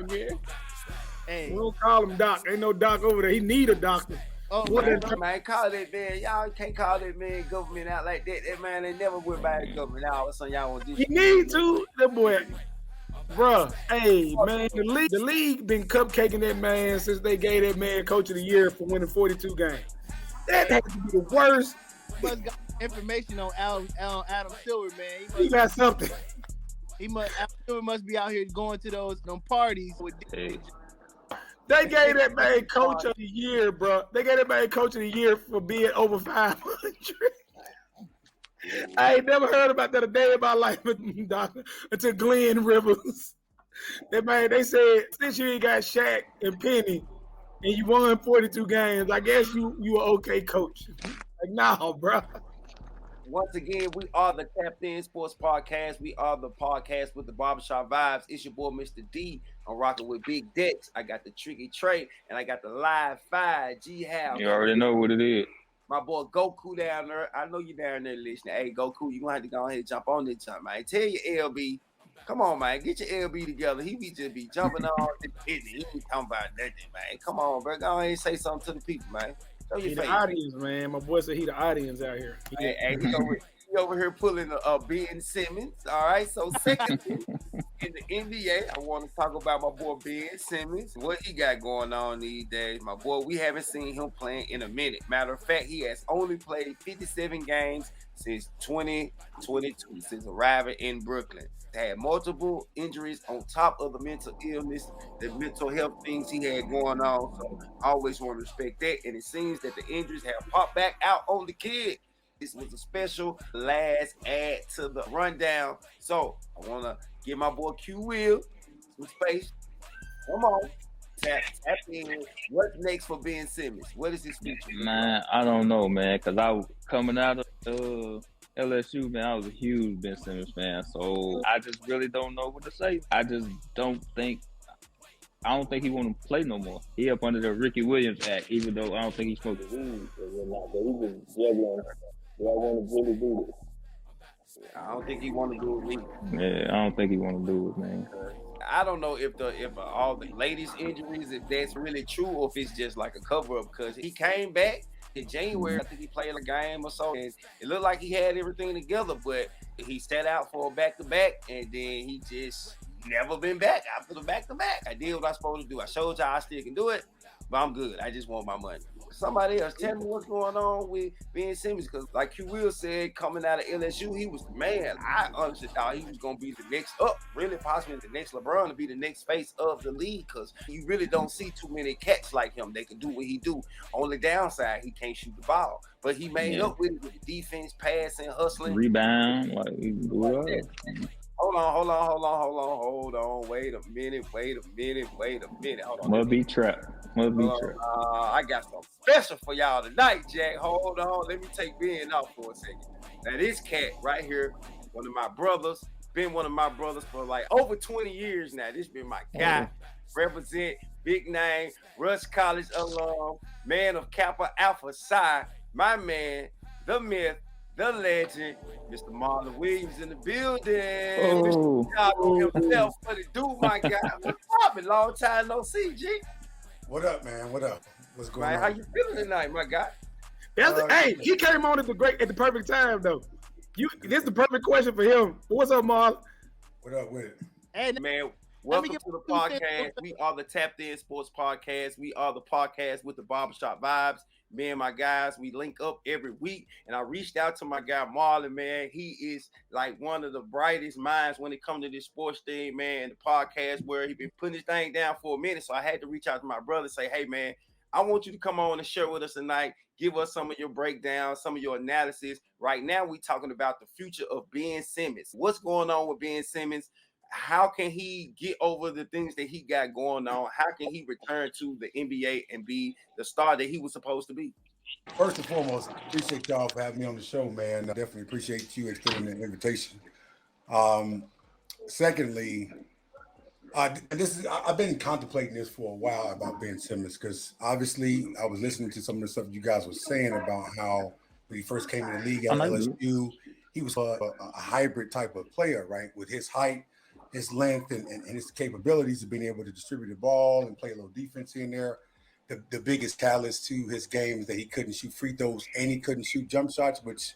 Hey. We don't call him Doc. Ain't no Doc over there. He need a doctor. Oh, Man, call that man. Y'all can't call that man government out like that. That man ain't never went by the government. Now all of a sudden y'all want this. He need to. That boy. Bruh, hey, man, the league been cupcaking that man since they gave that man coach of the year for winning 42 games. That has to be the worst. He must got information on Adam Silver, man. He got something. Adam Silver must be out here going to them parties with. Hey. They gave that man coach of the year, bro. They gave that man coach of the year for being over 500. I ain't never heard about that a day in my life until Glenn Rivers. That man, they said, since you ain't got Shaq and Penny and you won 42 games, I guess you an okay coach. Like, nah, bro. Once again, we are the Captain Sports Podcast. We are the podcast with the barbershop vibes. It's your boy, Mr. D. I'm rocking with Big Dex. I got the Tricky Trey, and I got the Live 5 G House. You already know what it is. My boy Goku down there. I know you down there listening. Hey, Goku, you gonna have to go ahead and jump on this jump, man. Tell your LB. Come on, man. Get your LB together. He be just be jumping on the pit. He ain't talking about nothing, man. Come on, bro. Go ahead and say something to the people, man. Show your He face. the audience, man. My boy said he the audience out here. Hey, he over here pulling Ben Simmons. All right. So secondly, in the NBA, I want to talk about my boy Ben Simmons. What he got going on these days. My boy, we haven't seen him playing in a minute. Matter of fact, he has only played 57 games since 2022, since arriving in Brooklyn. Had multiple injuries on top of the mental illness, the mental health things he had going on. So I always want to respect that. And it seems that the injuries have popped back out on the kid. This was a special last add to the rundown. So I want to give my boy Q Will some space. Come on. Tap in. What's next for Ben Simmons? What is his future? Man, I don't know, man, because I was coming out of LSU, man, I was a huge Ben Simmons fan, so I just really don't know what to say. I don't think he want to play no more. He up under the Ricky Williams Act, even though I don't think he's supposed to lose or whatnot, but he was juggling. Do I want to really do this? I don't think he want to do it either. Yeah, I don't think he want to do it, man. I don't know if all the latest injuries, if that's really true, or if it's just like a cover up. Because he came back In January, I think he played a game or so, and it looked like he had everything together, but he sat out for a back-to-back, and then he just never been back after the back-to-back. I did what I was supposed to do. I showed y'all I still can do it, but I'm good. I just want my money. Somebody else tell me what's going on with Ben Simmons, because like you will said, coming out of LSU, he was the man. I honestly thought he was going to be the next up, really possibly the next LeBron, to be the next face of the league, because you really don't see too many cats like him. They can do what he do. Only downside, he can't shoot the ball, but he made up with it with the defense, passing, hustling, rebound, like he do it all. Hold on. Wait a minute. Hold on. Must be trapped. I got something special for y'all tonight, Jack. Hold on. Let me take Ben off for a second. Now, this cat right here, one of my brothers, been one of my brothers for like over 20 years now. This been my guy. Represent, big name, Russ College alum, man of Kappa Alpha Psi, my man, the myth, the legend, Mr. Marlon Williams in the building. Oh. Mr. himself, what it do, my guy? What's up? Long time no see, G. What up, man? What up? What's going Man, on? how you feeling tonight, my guy? Hey, he came on at the perfect time though. This is the perfect question for him. What's up, Marlon? What up with it? Hey, Man, welcome to the podcast. We are the Tapped In Sports Podcast. We are the podcast with the barbershop vibes. Me and my guys, we link up every week, and I reached out to my guy Marlon, man. He is like one of the brightest minds when it comes to this sports thing, man. The podcast where he been putting his thing down for a minute, so I had to reach out to my brother and say, hey, man, I want you to come on and share with us tonight. Give us some of your breakdowns, some of your analysis. Right now, we're talking about the future of Ben Simmons. What's going on with Ben Simmons? How can he get over the things that he got going on? How can he return to the NBA and be the star that he was supposed to be? First and foremost, appreciate y'all for having me on the show, man. I definitely appreciate you extending the invitation. Secondly, I've been contemplating this for a while about Ben Simmons, because obviously I was listening to some of the stuff you guys were saying about how when he first came in the league at LSU, he was a hybrid type of player, right? With his height, his length, and his capabilities of being able to distribute the ball and play a little defense in there. The biggest catalyst to his game is that he couldn't shoot free throws and he couldn't shoot jump shots, which,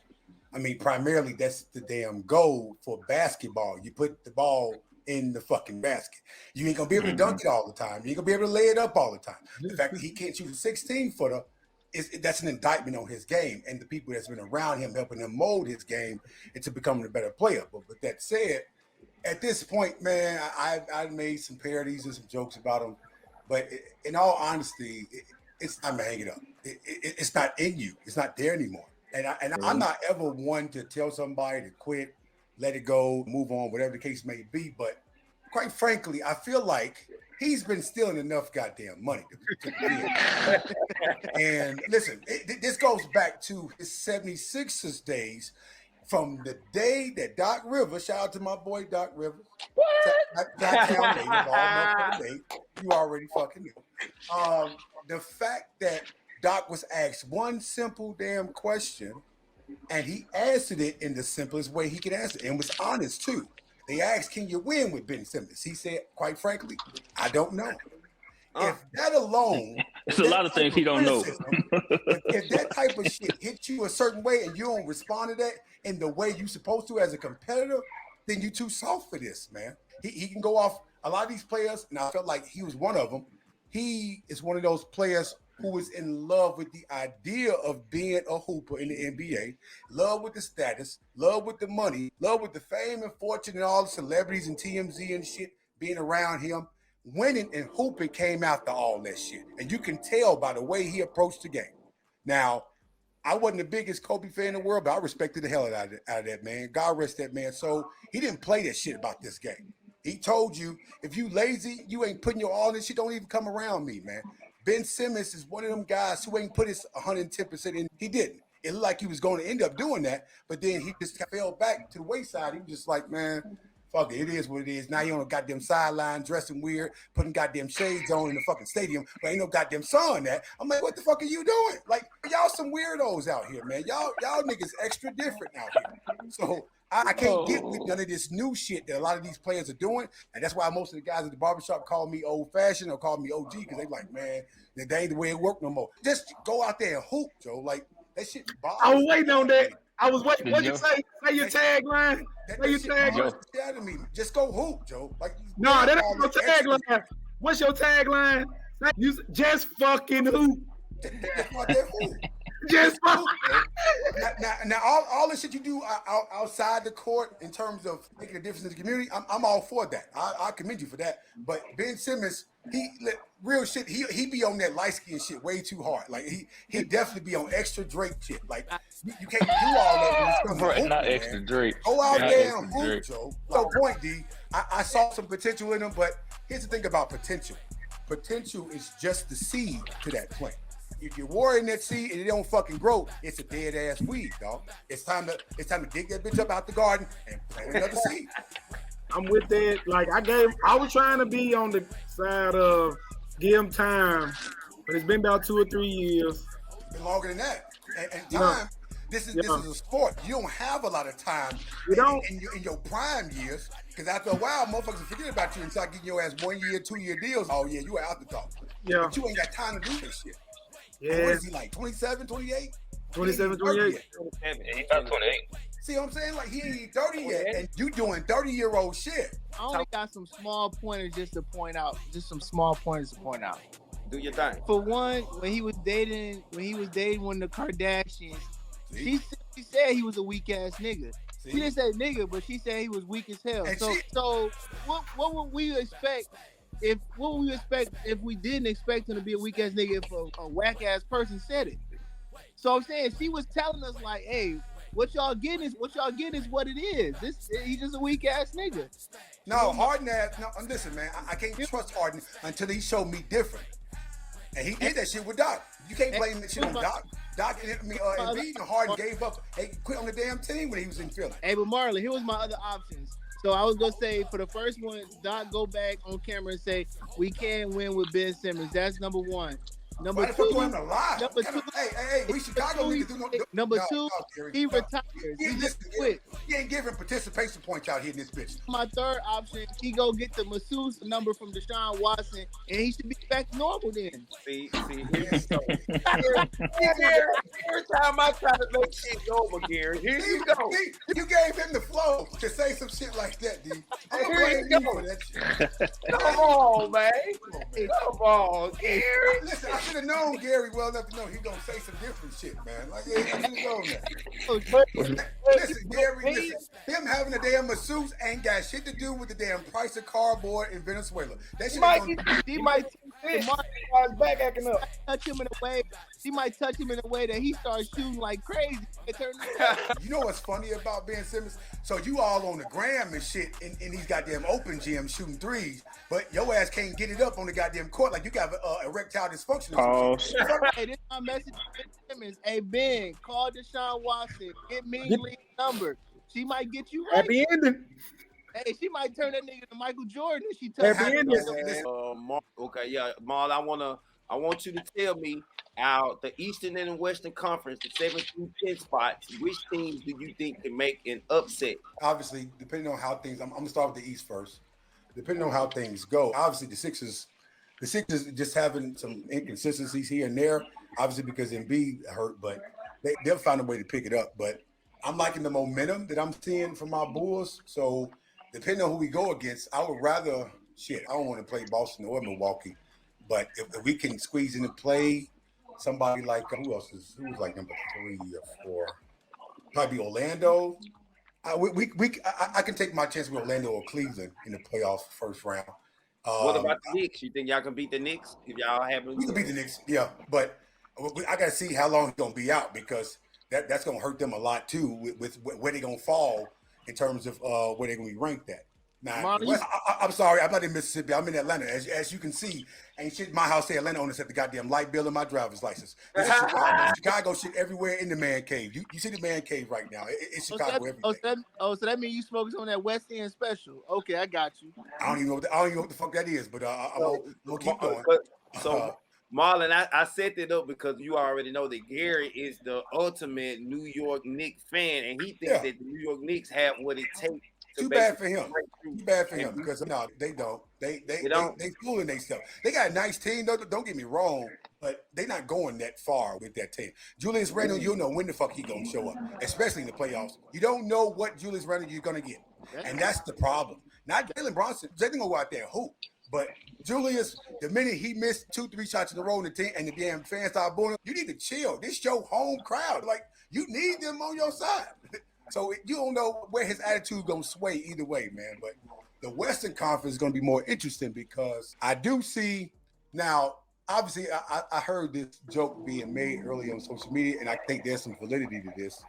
I mean, primarily that's the damn goal for basketball. You put the ball in the fucking basket. You ain't gonna be able to dunk it all the time. You ain't gonna be able to lay it up all the time. The fact that he can't shoot a 16-footer, that's an indictment on his game and the people that's been around him helping him mold his game into becoming a better player. But with that said, at this point, man, I've made some parodies and some jokes about him, but in all honesty, it's time to hang it up. It's not in you. It's not there anymore. And I'm not ever one to tell somebody to quit, let it go, move on, whatever the case may be. But quite frankly, I feel like he's been stealing enough goddamn money to win. And listen, this goes back to his 76ers days, from the day that Doc Rivers, shout out to my boy Doc Rivers. You already fucking know. The fact that Doc was asked one simple damn question and he answered it in the simplest way he could answer it, and was honest too. They asked, can you win with Ben Simmons? He said, quite frankly, I don't know. If that alone, it's a lot of things he don't know. If that type of shit hits you a certain way and you don't respond to that in the way you're supposed to as a competitor, then you're too soft for this, man. He can go off a lot of these players, and I felt like he was one of them. He is one of those players who is in love with the idea of being a hooper in the NBA, love with the status, love with the money, love with the fame and fortune and all the celebrities and TMZ and shit being around him. Winning and hooping came after all that shit. And you can tell by the way he approached the game. Now, I wasn't the biggest Kobe fan in the world, but I respected the hell out of that man. God rest that man. So he didn't play that shit about this game. He told you, if you lazy, you ain't putting your all in shit, don't even come around me, man. Ben Simmons is one of them guys who ain't put his 110% in. He didn't. It looked like he was going to end up doing that, but then he just fell back to the wayside. He was just like, man, fuck it, it is what it is. Now you on a goddamn sideline dressing weird, putting goddamn shades on in the fucking stadium, but ain't no goddamn sun that. I'm like, what the fuck are you doing? Like, y'all some weirdos out here, man. Y'all niggas extra different out here. So I can't get with none of this new shit that a lot of these players are doing, and that's why most of the guys at the barbershop call me old fashioned or call me OG because they like, man, that ain't the way it work no more. Just go out there and hoop, Joe. Like that shit bothers I was waiting on that. I was waiting. What Joe- you say? Say your tagline. Say your shit tagline. bothers the shit out of me. Just go hoop, Joe. Like No, that ain't your tagline. What's your tagline? You just fucking hoop. Just go out there and hoop. Just fuck. Now all the shit you do outside the court in terms of making a difference in the community, I'm all for that. I commend you for that. But Ben Simmons, real shit, he be on that light skin shit way too hard. Like he definitely be on extra Drake shit. Like you can't do all that when it's coming to Not hooping, extra man. Drake. Go out Not there and extra hoop, Drake. Joe. So point D, I saw some potential in him, but here's the thing about potential. Potential is just the seed to that plant. If you're watering that seed and it don't fucking grow, it's a dead ass weed, dog. It's time to dig that bitch up out the garden and plant another seed. I'm with that. Like I was trying to be on the side of give him time, but it's been about 2 or 3 years. It's been longer than that. And time, this is a sport. You don't have a lot of time in your prime years. Because after a while, motherfuckers forget about you and start getting your ass 1 year, 2 year deals. Oh yeah, you out the talk. Yeah. But you ain't got time to do this shit. Yeah. And what is he like? 27, 28? 27, 28. He's about 28. See what I'm saying? Like he ain't 30 yet, and you doing 30-year-old shit. I only got some small pointers just to point out. Just some small pointers to point out. Do your thing. For one, when he was dating one of the Kardashians, she said he was a weak ass nigga. See? She didn't say nigga, but she said he was weak as hell. And So what would we expect if we didn't expect him to be a weak ass nigga if a whack ass person said it? So I'm saying she was telling us like, hey, what y'all getting is what it is. He's just a weak ass nigga. No, Harden ass. No, listen, man. I can't trust Harden until he showed me different. And he did that shit with Doc. You can't blame that shit on Doc. Doc and Embiid and Harden gave up. Hey, quit on the damn team when he was in Philly. Hey, but Marlon, here was my other options. So I was gonna say for the first one, Doc go back on camera and say we can't win with Ben Simmons. That's number one. Number Why the fuck two, do him to lie? number two, Hey, we Chicago niggas do no. number no, two, no, Gary, he no. retires. He He ain't just listen, quit. He ain't giving participation points out here in this bitch. My third option, he go get the masseuse number from Deshaun Watson, and he should be back normal then. See, here you go. Every time I try to make shit over, Gary, here you go. You gave him the flow to say some shit like that, D. I'm gonna Here blame you you go. for that shit. Come on, man. Come on, Gary. Listen, I should have known Gary well enough to know he gonna say some different shit, man. Like, yeah, I should have known that. Listen, Gary, listen. Him having a damn masseuse ain't got shit to do with the damn price of cardboard in Venezuela. That shit He might Why his back acting up? touch him in a way. She might touch him in a way that he starts shooting like crazy. You know what's funny about Ben Simmons? So you all on the gram and shit in these goddamn open gyms shooting threes, but your ass can't get it up on the goddamn court like you got erectile dysfunction or some shit. Hey, this is my message to Ben Simmons. Hey, Ben, call Deshaun Watson. Get Ming Lee's number. She might get you right. Happy ending. Hey, she might turn that nigga to Michael Jordan if she Happy touches ending. Marl, I want you to tell me out the Eastern and Western Conference, the 7 through 10 spots, which teams do you think can make an upset? Obviously, depending on how things, I'm gonna start with the East first. Depending on how things go, obviously the Sixers just having some inconsistencies here and there. Obviously because Embiid hurt, but they'll find a way to pick it up. But I'm liking the momentum that I'm seeing from my Bulls. So depending on who we go against, I would rather I don't want to play Boston or Milwaukee, but if we can squeeze in and play somebody like who's like number 3 or 4, probably Orlando. I can take my chance with Orlando or Cleveland in the playoffs first round. What about the Knicks? You think y'all can beat the Knicks if y'all happen? We can beat the Knicks, yeah, but I got to see how long he's gonna be out because that's gonna hurt them a lot too with where they're gonna fall in terms of where they're gonna be ranked at. Now, I'm sorry, I'm not in Mississippi. I'm in Atlanta. As you can see, ain't shit my house say Atlanta owners have the goddamn light bill and my driver's license. Chicago shit everywhere in the man cave. You see the man cave right now. It's Chicago everywhere. So that means you smoking some of that West End special. Okay, I got you. I don't even know what the fuck that is, but I'm gonna keep going. Marlon, I set that up because you already know that Gary is the ultimate New York Knicks fan, and he thinks that the New York Knicks have what it takes to Too bad for him. break through. Too bad for him because no, they don't. They fooling themselves. They got a nice team. Don't get me wrong, but they not going that far with that team. Julius Randle, you know when the fuck he gonna show up, especially in the playoffs. You don't know what Julius Randle you're gonna get, and that's the problem. Not Jalen Brunson. They can go out there and hoop, but Julius, the minute he missed 2-3 shots in a row in the team, and the damn fans start booing him, you need to chill. This your home crowd. Like you need them on your side. So you don't know where his attitude gonna sway either way, man. But the Western Conference is gonna be more interesting because I do see now. Obviously, I heard this joke being made earlier on social media, and I think there's some validity to this.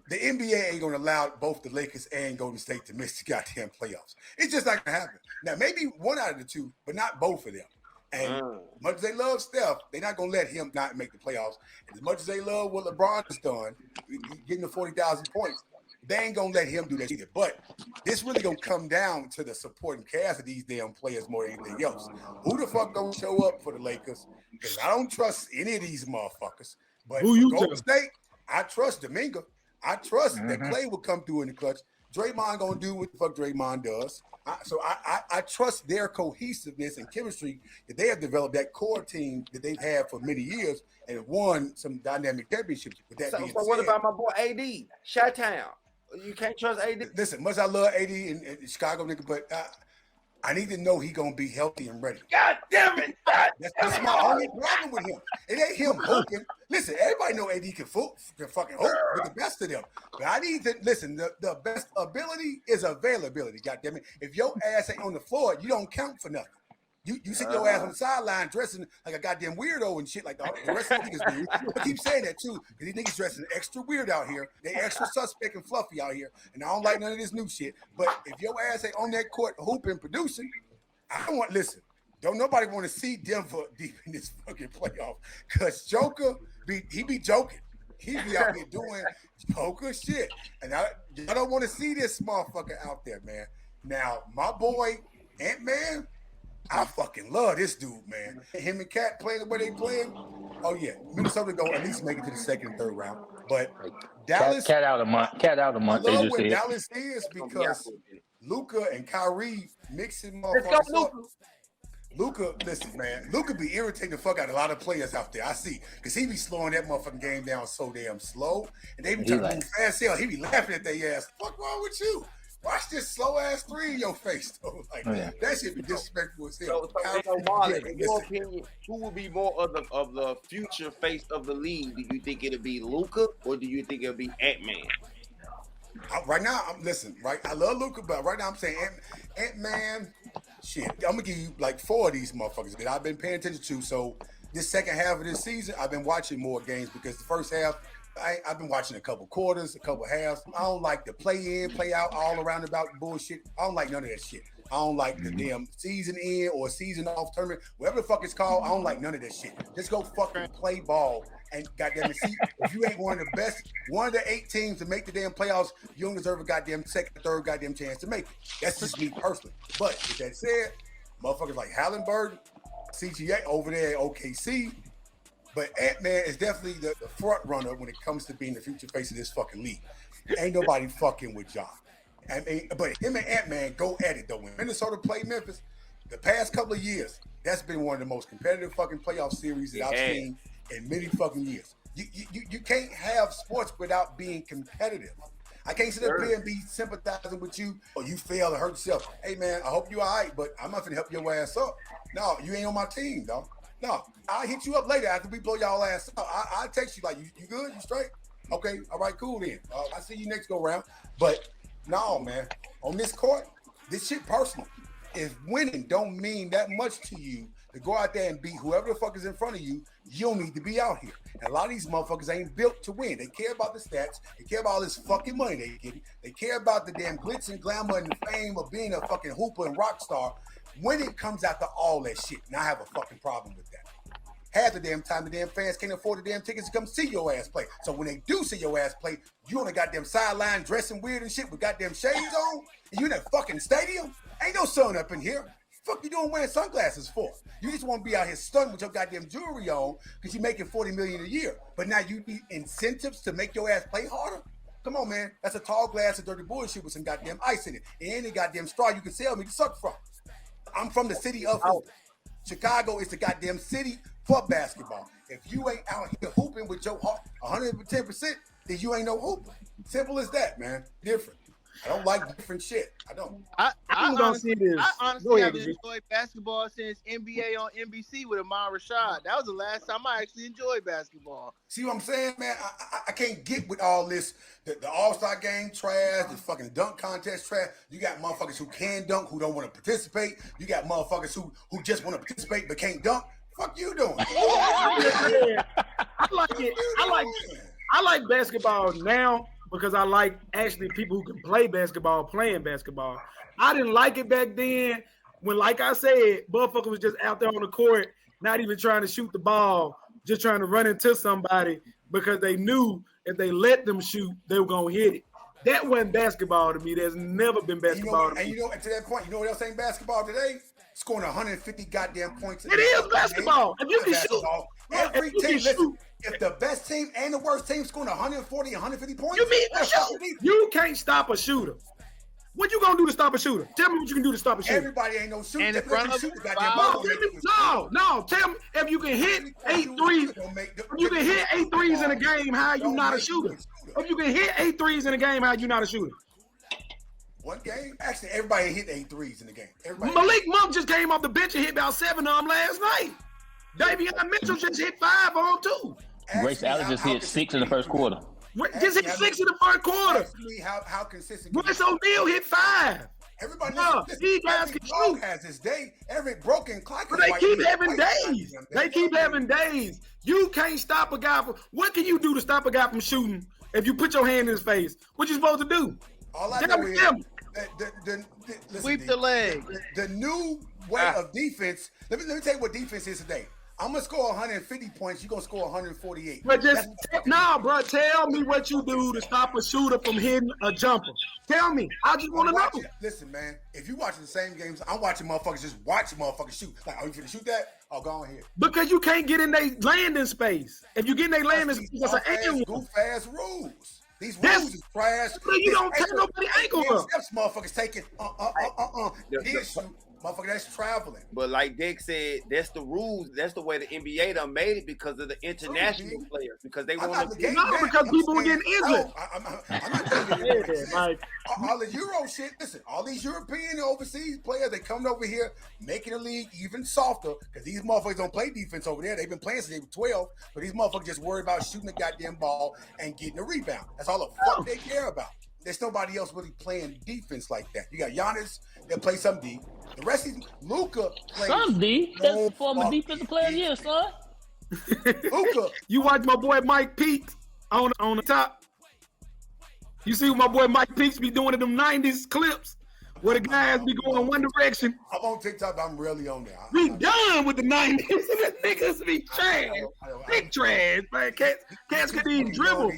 The NBA ain't gonna allow both the Lakers and Golden State to miss the goddamn playoffs. It's just not gonna happen. Now, maybe one out of the two, but not both of them. And much as they love Steph, they're not gonna let him not make the playoffs. And as much as they love what LeBron has done, getting the 40,000 points, they ain't gonna let him do that either. But this really gonna come down to the supporting cast of these damn players more than anything else. Who the fuck gonna show up for the Lakers? Because I don't trust any of these motherfuckers. But Who you Golden trust? State, I trust Dominga. I trust that Clay will come through in the clutch. Draymond gonna do what the fuck Draymond does. So I trust their cohesiveness and chemistry that they have developed, that core team that they've had for many years and have won some dynamic championships. With that So being what said, about my boy AD? Chi-Town. You can't trust AD. listen, much I love AD and Chicago nigga, but I need to know he gonna be healthy and ready. God damn it! That's my only problem with him. It ain't him hooping. Listen, everybody know AD can fucking hoop with the best of them. But I need to listen. The best ability is availability. God damn it! If your ass ain't on the floor, you don't count for nothing. You sit your ass on the sideline dressing like a goddamn weirdo and shit like the rest of the niggas do. I keep saying that too because these niggas dressing extra weird out here. They extra suspect and fluffy out here, and I don't like none of this new shit. But if your ass ain't on that court hooping, producing, I don't want listen. Don't nobody want to see Denver deep in this fucking playoff because Joker he be joking. He be out here doing Joker shit, and I don't want to see this motherfucker out there, man. Now my boy Ant-Man. I fucking love this dude, man. Him and Cat playing the way they playing. Oh yeah, Minnesota gonna at least make it to the second and third round. But Dallas, cat out a month. Cat out a month. I They love just where said. Dallas is because Luka and Kyrie mixing Let's go, motherfuckers up. Luka. Luka, listen, man. Luka be irritating the fuck out of a lot of players out there. I see, because he be slowing that motherfucking game down so damn slow, and they be trying to move fast hell. He be laughing at their ass. What's wrong with you? Watch this slow ass three in your face, though. Like that shit be disrespectful as hell. So Marlon, in your opinion, who will be more of the future face of the league? Do you think it'll be Luka or do you think it'll be Ant-Man? Right now, right? I love Luka, but right now I'm saying Ant-Man. Shit, I'm gonna give you like 4 of these motherfuckers that I've been paying attention to. So this second half of this season, I've been watching more games because the first half. I've been watching a couple quarters, a couple halves. I don't like the play in, play out, all around about bullshit. I don't like none of that shit. I don't like the damn season in or season off tournament, whatever the fuck it's called. I don't like none of that shit. Just go fucking play ball and goddamn it. See, if you ain't one of the best, one of the 8 teams to make the damn playoffs, you don't deserve a goddamn second, third goddamn chance to make it. That's just me personally. But with that said, motherfuckers like Hallenberg, CGA over there at OKC. But Ant-Man is definitely the front runner when it comes to being the future face of this fucking league. Ain't nobody fucking with Ja. But him and Ant-Man go at it, though. When Minnesota played Memphis, the past couple of years, that's been one of the most competitive fucking playoff series that I've seen in many fucking years. You can't have sports without being competitive. I can't sit up here and be sympathizing with you or you fail and hurt yourself. Hey, man, I hope you're all right, but I'm not going to help your ass up. No, you ain't on my team, dog. No, I'll hit you up later after we blow y'all ass up. I'll text you like, you good? You straight? Okay, all right, cool then. I'll see you next go round. But no, man, on this court, this shit personal. If winning don't mean that much to you to go out there and beat whoever the fuck is in front of you, you don't need to be out here. And a lot of these motherfuckers ain't built to win. They care about the stats. They care about all this fucking money they getting. They care about the damn glitz and glamour and the fame of being a fucking hooper and rock star. When it comes out to all that shit, and I have a fucking problem with that. Half the damn time, the damn fans can't afford the damn tickets to come see your ass play. So when they do see your ass play, you on the goddamn sideline dressing weird and shit with goddamn shades on, and you in that fucking stadium? Ain't no sun up in here. Fuck you doing wearing sunglasses for? You just want to be out here stunting with your goddamn jewelry on because you're making $40 million a year. But now you need incentives to make your ass play harder? Come on, man. That's a tall glass of dirty bullshit with some goddamn ice in it. And any goddamn straw you can sell me to suck from. I'm from the city of hoop. Chicago is the goddamn city for basketball. If you ain't out here hooping with your heart 110%, then you ain't no hooper. Simple as that, man. Different. I don't like different shit. I don't. I honestly haven't G. enjoyed basketball since NBA on NBC with Amon Rashad. That was the last time I actually enjoyed basketball. See what I'm saying, man? I can't get with all this. The All-Star game trash, the fucking dunk contest trash. You got motherfuckers who can dunk, who don't want to participate. You got motherfuckers who just want to participate but can't dunk. Fuck you doing? I like it. I like basketball now because I like actually people who can play basketball playing basketball. I didn't like it back then when, like I said, motherfucker was just out there on the court, not even trying to shoot the ball, just trying to run into somebody because they knew if they let them shoot, they were gonna hit it. That wasn't basketball to me. There's never been basketball to me. And to that point, you know what else ain't basketball today? Scoring 150 goddamn points. It is basketball. If you can shoot, every team, listen, if the best team and the worst team scoring 140, 150 points, you mean to shoot? You can't stop a shooter. What you gonna do to stop a shooter? Tell me what you can do to stop a shooter. Everybody ain't no shooter. And in front of shoot the No. Tell me if you can hit 8 threes. If you can hit 8 threes in a game, how you not a shooter? If you can hit 8 threes in a game, how you not a shooter? One game? Actually, everybody hit 8 threes in the game. Malik Monk just came off the bench and hit about 7 of them last night. Davion Mitchell just hit 5 on 2. Grace Allen just hit 6 in the first quarter. Just hit 6 in the first quarter. How consistent? Royce O'Neal hit 5. Everybody these guys can shoot. Has his day. Every broken clock. But they keep having days. They keep having days. You can't stop a guy from. What can you do to stop a guy from shooting if you put your hand in his face? What you supposed to do? All I know is sweep the leg. The new way of defense. Let me tell you what defense is today. I'm gonna score 150 points. You're gonna score 148. But bro. Tell me what you do to stop a shooter from hitting a jumper. Tell me. I just want to know. Listen, man. If you watching the same games, I'm watching motherfuckers just watch motherfuckers shoot. Like, are you finna shoot that? Oh, go on here. Because you can't get in their landing space. If you get in their landing space, that's an ankle. Goof-ass rules. These rules is trash. You don't take nobody ankle up. Steps motherfuckers taking. Motherfucker, that's traveling. But like Dick said, that's the rules. That's the way the NBA done made it because of the international players. Because they want to get because people were getting injured. I'm not telling you. All the Euro shit. Listen, all these European and overseas players, they coming over here, making the league even softer because these motherfuckers don't play defense over there. They've been playing since they were 12, but these motherfuckers just worry about shooting the goddamn ball and getting a rebound. That's all the fuck they care about. There's nobody else really playing defense like that. You got Giannis that play some D. The rest of Luka plays some D. That's the former defensive player of the year, son. Luka. You watch my boy Mike Peake on the top. You see what my boy Mike Peake be doing in them 90s clips where the guys be going one direction. I'm on TikTok, but I'm really on there. We done with the 90s. The niggas be trash. Big trash, man. Cats could even dribble.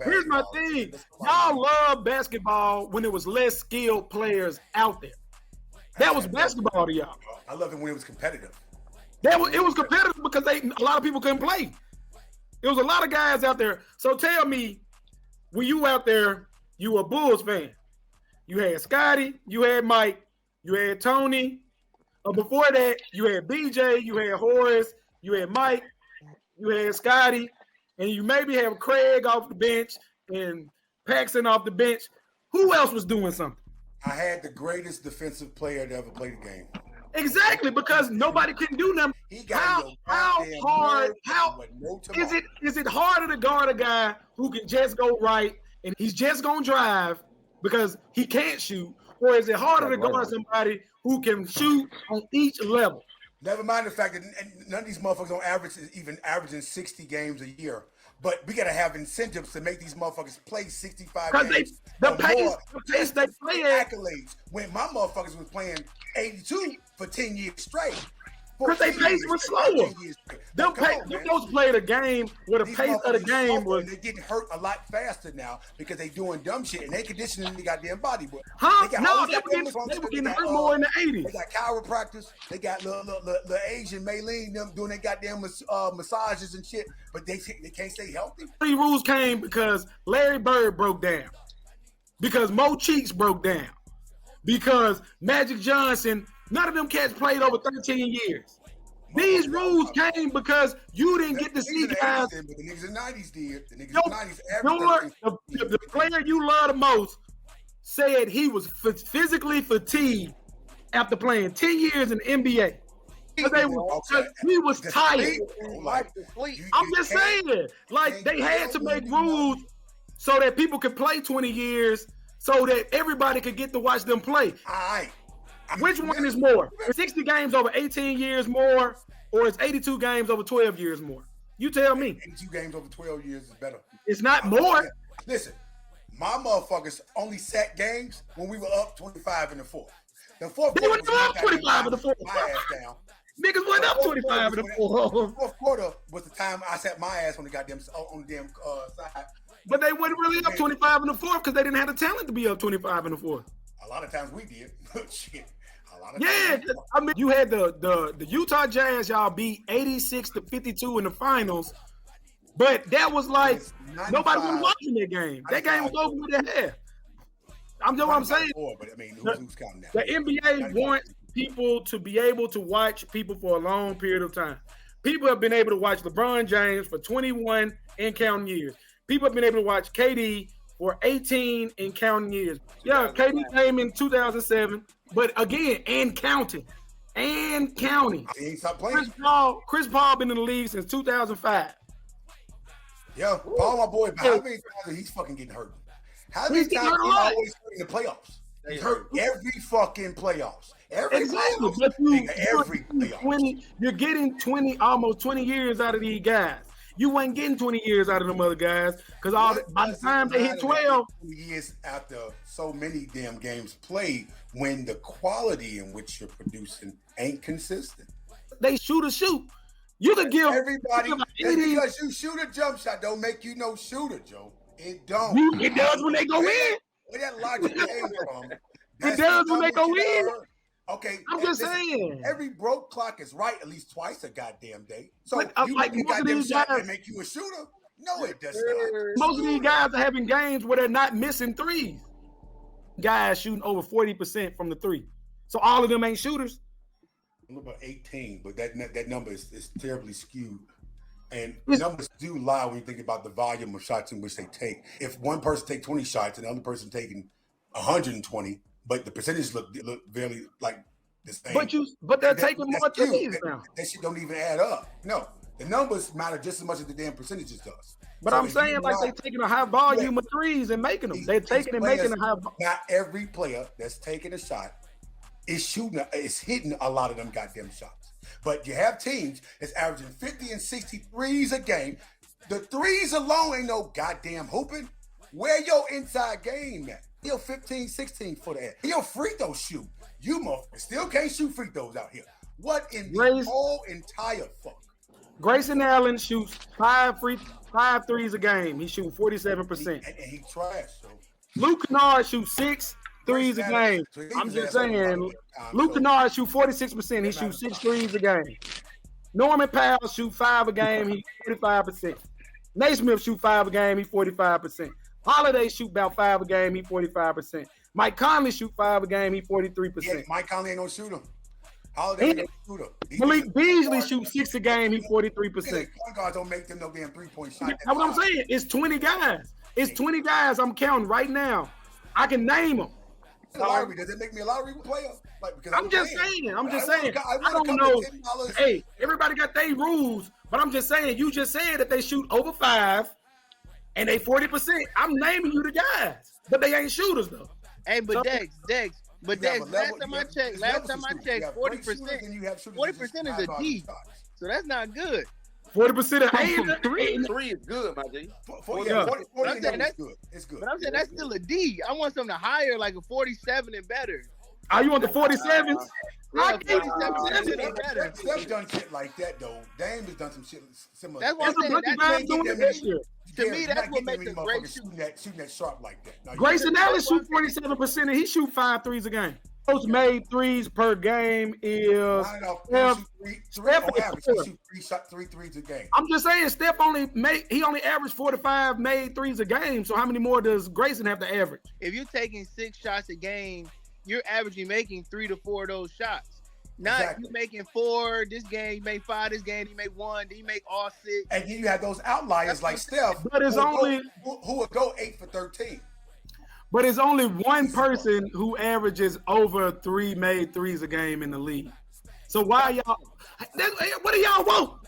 Here's my thing. Y'all love basketball when there was less skilled players out there. That was basketball to y'all. I love it when it was competitive. It was competitive because a lot of people couldn't play. There was a lot of guys out there. So tell me, when you out there, you were a Bulls fan. You had Scotty, you had Mike, you had Tony. Before that, you had BJ, you had Horace, you had Mike, you had Scotty, and you maybe have Craig off the bench and Paxson off the bench. Who else was doing something? I had the greatest defensive player to ever play the game. Exactly, because nobody can do nothing. How hard? Is it harder to guard a guy who can just go right and he's just gonna drive because he can't shoot, or is it harder to guard somebody who can shoot on each level? Never mind the fact that none of these motherfuckers on average is even averaging 60 games a year. But we gotta have incentives to make these motherfuckers play 65 games. The pace they play accolades. When my motherfuckers was playing 82 for 10 years straight. Because they pace was slower. Them folks played a game where the pace of the game was. They're getting hurt a lot faster now because they doing dumb shit and they conditioning the goddamn body. Huh? No, they were getting hurt more in the 80s. They got chiropractors. They got the Asian Maylene them doing their goddamn massages and shit, but they can't stay healthy. These rules came because Larry Bird broke down, because Mo Cheeks broke down, because Magic Johnson. None of them cats played over 13 years. These rules came because you didn't get to see guys. But the niggas in the 90s did. The niggas in the 90s the player you love the most said he was physically fatigued after playing 10 years in the NBA. He was tired. I'm just saying, like, they had to make rules so that people could play 20 years so that everybody could get to watch them play. All right. Which one is more? 60 games over 18 years more, or is 82 games over 12 years more? You tell me. 82 games over 12 years is better. It's not more. Listen, my motherfuckers only sat games when we were up 25 in the fourth. The fourth quarter was up 25 in the fourth. My ass down. Niggas went up 25 in the fourth. Fourth quarter was the time I sat my ass on the goddamn side. But they weren't really up 25 in the fourth because they didn't have the talent to be up 25 in the fourth. A lot of times we did. Shit. Yeah, I mean, you had the Utah Jazz, y'all beat 86-52 in the finals, but that was like nobody was watching that game. That game was over with at half. I'm just what I'm saying. But I mean, who's counting that? The NBA wants people to be able to watch people for a long period of time. People have been able to watch LeBron James for 21 and counting years. People have been able to watch KD for 18 and counting years. Yeah, KD came in 2007. But again, and counting. He ain't stopped playing. Chris Paul been in the league since 2005. Yeah, Paul, my boy, but how many times he's fucking getting hurt? How many times he's always hurt in the playoffs? He's hurt every fucking playoffs. Every playoffs. You're getting almost 20 years out of these guys. You ain't getting 20 years out of them other guys because by the time they hit 12 years after so many damn games played, when the quality in which you're producing ain't consistent. They shoot. You could give everybody because you shoot a jump shot don't make you no shooter, Joe. It don't. It does when they go in. Where that logic came from? It does when they go in. Okay, I'm just saying. Every broke clock is right at least twice a goddamn day. So you like make a goddamn shot and make you a shooter? No, it does not. Most of these guys are having games where they're not missing threes. Guys shooting over 40% from the three. So all of them ain't shooters. I'm about 18, but that number is terribly skewed. And numbers do lie when you think about the volume of shots in which they take. If one person take 20 shots and the other person taking 120, but the percentage look very like the same. But they're taking more threes now. That shit don't even add up. No, the numbers matter just as much as the damn percentages does. But so I'm saying like they're taking a high volume of threes and making them. They're taking and making a high volume. Not every player that's taking a shot is hitting a lot of them goddamn shots. But you have teams that's averaging 50 and 60 threes a game. The threes alone ain't no goddamn hooping. Where your inside game at? Your 15, 16 foot at. Your free throw shoot. You motherfuckers still can't shoot free throws out here. What in the whole entire fuck? Grayson Allen shoots five threes a game. He shoots 47%. And he trash, so. Luke Kennard shoots 6 threes a game. I'm just saying, Luke Kennard shoots 46%. He shoots 6 threes a game. Norman Powell shoots 5 a game. He's 45%. Naismith shoots 5 a game. He's 45%. Holiday shoot about 5 a game. He's 45%. Mike Conley shoot 5 a game. He's 43%. Yeah, Mike Conley ain't no shooter. Holiday ain't no shooter. Malik Beasley shoots 6 a game. He's 43%. Point guards don't make them no damn 3-point shot. That's what I'm saying. It's 20 guys. It's 20 guys I'm counting right now. I can name them. Lottery, does it make me a lottery player? Like, because I'm just saying. I don't know. Hey, everybody got their rules, but I'm just saying. You just said that they shoot over 5 and they 40%. I'm naming you the guys, but they ain't shooters though. Hey, but Dex. Last time I checked, 40% is a D. So that's not good. 40% of 8 3 is good, my G. 40 is good. It's good. But I'm saying that's still a D. I want something higher, like a 47 and better. Oh, you want the 47s? Yeah, I get 47 better. Steph done shit like that though. Dame has done some shit similar. That's what I'm There's a saying. bunch of That's guys doing it this year. To me, that's what makes a great shooting that sharp like that. No, Grayson Allen shoot 47%, and he shoot 5 threes a game. Most made threes per game is Steph. Steph on average, he shoot three threes a game. I'm just saying, Steph only averaged 4 to 5 made threes a game. So how many more does Grayson have to average? If you're taking 6 shots a game, you're averaging making 3 to 4 of those shots. Not Exactly. you making 4 this game, you make 5 this game, you make 1, then you make all 6. And then you have those outliers like Steph, But it's who would go 8 for 13. But it's only one person who averages over 3 made threes a game in the league. So why y'all? What do y'all want?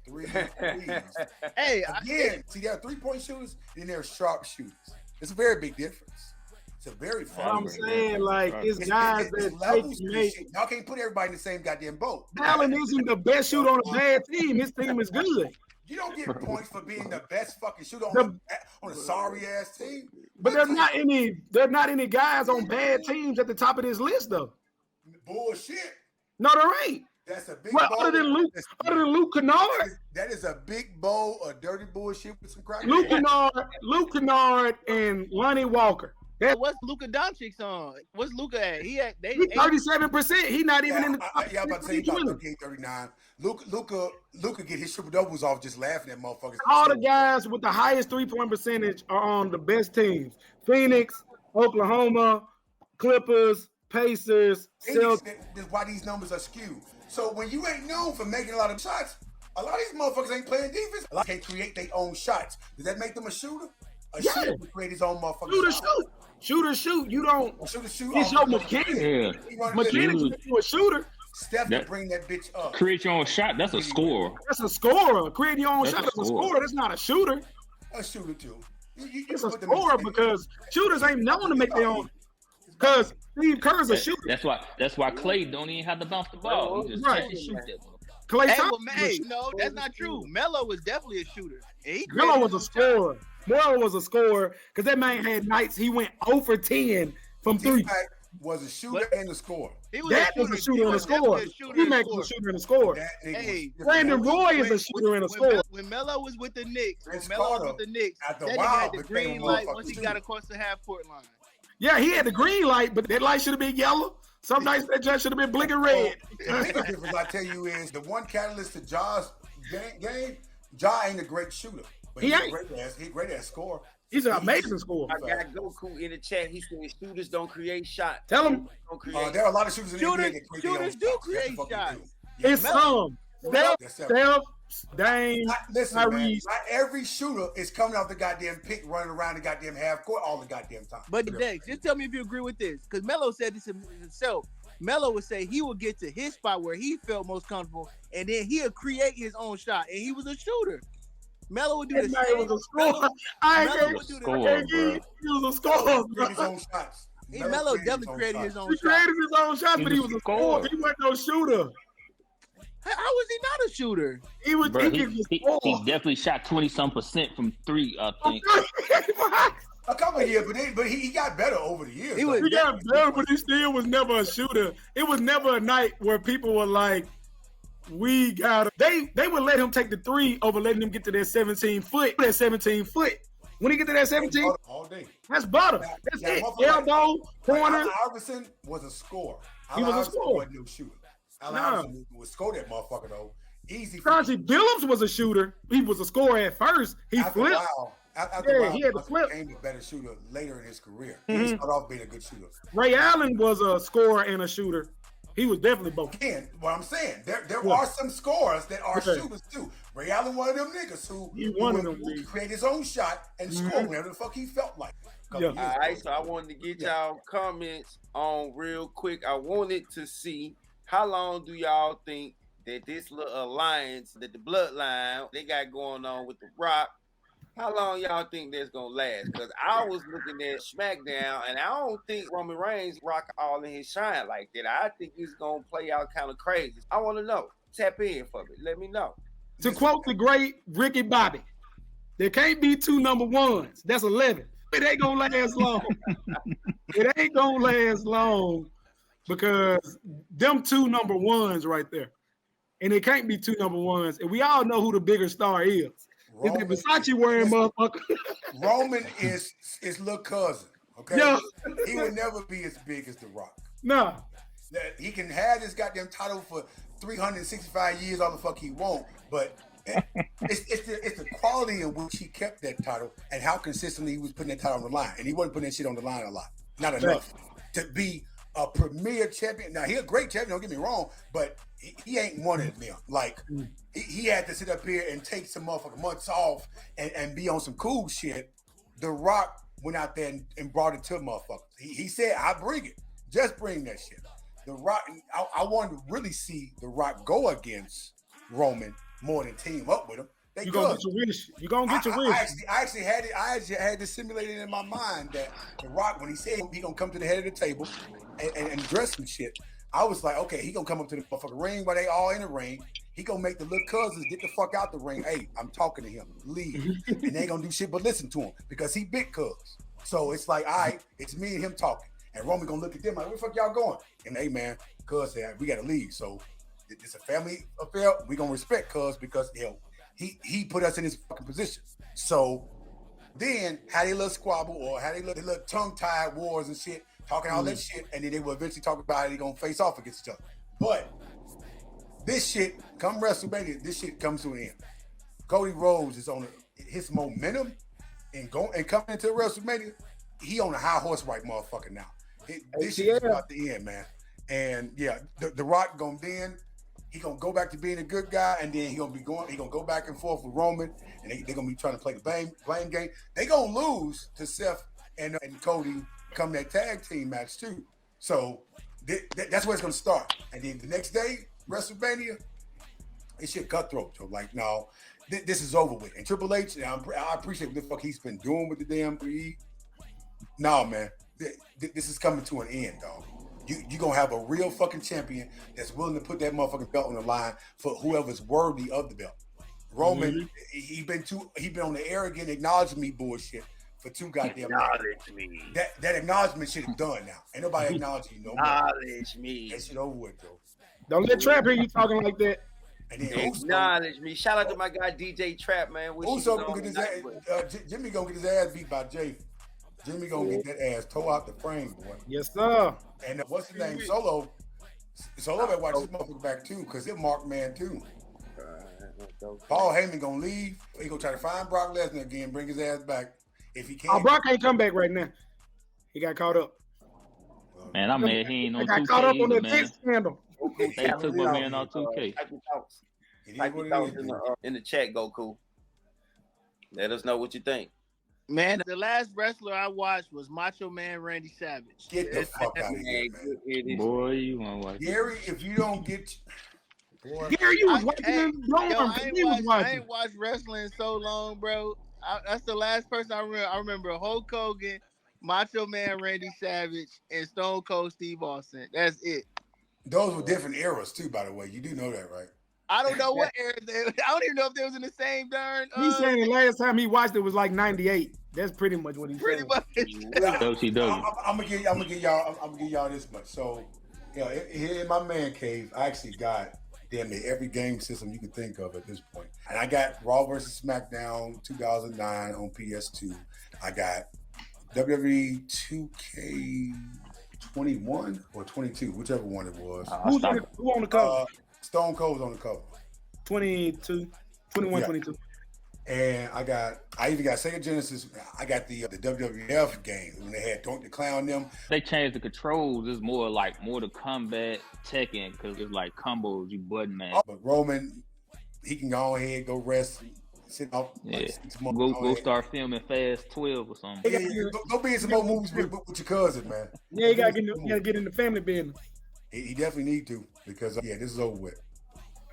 Threes. Hey, Again, see, there are 3-point shooters, and there are sharp shooters. It's a very big difference. It's a very far. I'm saying, like, it's guys that levels take to make. shit. Y'all can't put everybody in the same goddamn boat. Allen isn't the best shooter on a bad team. His team is good. You don't get points for being the best fucking shooter on a sorry ass team. But there's not any guys on bad teams at the top of this list though. Bullshit. No, there ain't. That's a big Well, bowl. other than Luke Kennard. That is a big bowl of dirty bullshit with some crack. Luke Kennard, and Lonnie Walker. what's Luka Doncic's on? What's Luka at? He's 37%. He's not even in the top. I'm about to say he's about 38, 39. Luka get his triple doubles off just laughing at motherfuckers. All the guys with the highest 3-point percentage are on the best teams: Phoenix, Oklahoma, Clippers, Pacers, Celtics. That's why these numbers are skewed. So when you ain't known for making a lot of shots, a lot of these motherfuckers ain't playing defense. A lot can't create their own shots. Does that make them a shooter? A shooter can create his own motherfucking shot. Shoot. You don't. Shoot. It's your mechanic. Mechanics make you a shooter. Steph can bring that bitch up. Create your own shot. That's a scorer. That's a scorer. Creating your own That's shot a is a scorer. That's not a shooter. A shooter too. It's a scorer because shooters ain't known to make their own. Because Steve Kerr's a shooter. That's why Clay don't even have to bounce the ball. He just Right. shoot that motherfucker. Clay Hey, Thompson. no, that's not true. Melo was definitely a shooter. Melo was a scorer. Melo was a scorer because that man had nights he went 0 for 10 from 3. T-Mac was a shooter and a scorer. That was a shooter and a scorer. T-Mac was a shooter and a scorer. Hey, Brandon Roy is a shooter and a scorer. When Melo was with the Knicks, that after a nigga while, had the green light once he got across the half-court line. Yeah, he had the green light, but that light should have been yellow. Some nights that judge should have been blinking red. The biggest difference I tell you is the one catalyst to Ja's game. Ja ain't a great shooter, but he's a great ass scorer. He's an amazing scorer. I got Goku in the chat. He said shooters don't create shots. Tell him. There are a lot of shooters in the NBA that create Shooters do create shots. It's some. Steph, Dame, Listen, man, not every shooter is coming off the goddamn pick, running around the goddamn half court all the goddamn time. But Dex, just tell me if you agree with this, because Melo said this himself. Melo would say he would get to his spot where he felt most comfortable, and then he'll create his own shot, and he was a shooter. Melo would do the same. He was a scorer. He was a scorer. His own shots. Melo definitely created his own He created his own shots, but he was a scorer. He wasn't no shooter. How was he not a shooter? He was. Bro, he definitely shot 20-some% from 3. I think. A couple of years, but he got better over the years. He got better, but he still was never a shooter. It was never a night where people were like, "We got." They would let him take the 3 over letting him get to that 17 foot. That 17 foot. When he get to that 17, all day. That's butter. That's it. Elbow, corner. Allen Iverson was a scorer. He was a scorer. Wasn't no shooter. Allen Iverson would score that motherfucker though. Easy. Chauncey Billups was a shooter. He was a scorer at first. He flipped. After a while, he had to flip. He became a better shooter later in his career. He started off being a good shooter. Ray Allen was a scorer and a shooter. He was definitely both. Again, what I'm saying, there are some scorers that are shooters too. Ray Allen, one of them niggas who create his own shot and score whenever the fuck he felt like. All right, so I wanted to get y'all comments on real quick. I wanted to see how long do y'all think that this little alliance, that the bloodline they got going on with The Rock, how long y'all think that's gonna last? Because I was looking at SmackDown, and I don't think Roman Reigns rock all in his shine like that. I think it's gonna play out kind of crazy. I want to know. Tap in for me. Let me know. To quote the great Ricky Bobby, there can't be 2 number 1s. That's 11. It ain't gonna last long. It ain't gonna last long. because them two number ones right there. And it can't be two number ones. And we all know who the bigger star is. Roman, It's the Versace wearing motherfucker. Roman is little cousin. Okay, Yeah. He would never be as big as The Rock. Nah. That he can have this goddamn title for 365 years, all the fuck he won't. But it's the quality in which he kept that title and how consistently he was putting that title on the line. And he wasn't putting that shit on the line a lot, not enough to be a premier champion. Now he's a great champion. Don't get me wrong, but he ain't one of them. Like he had to sit up here and take some motherfucking months off and be on some cool shit. The Rock went out there and brought it to motherfuckers. He said, "I bring it. Just bring that shit." The Rock. I wanted to really see The Rock go against Roman more than team up with him. You gonna get your wish. You gonna get your wish. I actually had this simulated in my mind that The Rock, when he said he gonna come to the head of the table and address some shit, I was like, okay, he gonna come up to the motherfucking ring while they all in the ring. He gonna make the little cousins get the fuck out the ring. Hey, I'm talking to him. Leave. And they ain't gonna do shit but listen to him because he big cuz. So it's like, all right, it's me and him talking. And Roman gonna look at them like, where the fuck y'all going? And hey man, cuz said, we gotta leave. So it's a family affair. We gonna respect cuz because he put us in his fucking position. So then how they little squabble or how they little tongue-tied wars and shit, talking all that shit, and then they will eventually talk about how they gonna face off against each other. But this shit, come WrestleMania, this shit comes to an end. Cody Rhodes is on his momentum and coming into WrestleMania, he on a high horse right motherfucker now. This shit is about to end, man. And yeah, the Rock gonna then he gonna go back to being a good guy, and then he gonna go back and forth with Roman, and they're gonna be trying to play the blame game. They gonna lose to Seth and Cody come that tag team match too. So that's where it's gonna start. And then the next day, WrestleMania, it shit cutthroat. So like, no, this is over with. And Triple H, I appreciate what the fuck he's been doing with the damn WWE. No, man, this is coming to an end, dog. You gonna have a real fucking champion that's willing to put that motherfucking belt on the line for whoever's worthy of the belt. Roman, he been on the arrogant acknowledge me bullshit for too goddamn me. That acknowledgement shit is done now. Ain't nobody acknowledging you no more. Acknowledge me. That shit over with, though. Don't let Trap hear you talking like that. And then Acknowledge me. Shout out to my guy DJ Trap, man. Uso gonna get his ass, Jimmy gonna get his ass beat by Jay. Jimmy gonna get that ass tore out the frame, boy. Yes, sir. And what's his name? Solo better watch this motherfucker back too, because it marked man too. Paul Heyman gonna leave. He gonna try to find Brock Lesnar again, bring his ass back. If he can't. Oh, Brock can't come back right now. He got caught up. Man, I'm mad he ain't on 2K. Got caught up on either, that man. scandal. They took my man on 2K. Type your thoughts in the chat, Goku. Let us know what you think. Man, the last wrestler I watched was Macho Man Randy Savage. Get the fuck out of here, man. Boy, you want to watch Gary, if you don't get... Boy. Gary, you was watching I ain't watched wrestling in so long, bro. That's the last person I remember. I remember Hulk Hogan, Macho Man Randy Savage, and Stone Cold Steve Austin. That's it. Those were different eras, too, by the way. You do know that, right? I don't know what era I don't even know if they was in the same darn. He's saying the last time he watched it was like 98. That's pretty much what he said. I'm gonna give y'all this much. So, here in my man cave, I actually got damn near every game system you can think of at this point. And I got Raw vs. SmackDown 2009 on PS2. I got WWE 2K21 or 22, whichever one it was. Who on the cover? Stone Cold's on the cover. 21, 22. And I even got Sega Genesis. I got the WWF game when they had Don't the Clown them. They changed the controls. It's more like Mortal Kombat Tekken because it's like combos, you button man. But Roman, he can go ahead, go rest, sit off. Yeah. Go start filming Fast 12 or something. Yeah, go be in some more movies with your cousin, man. Yeah, you gotta get in the family business. He definitely need to because this is over with.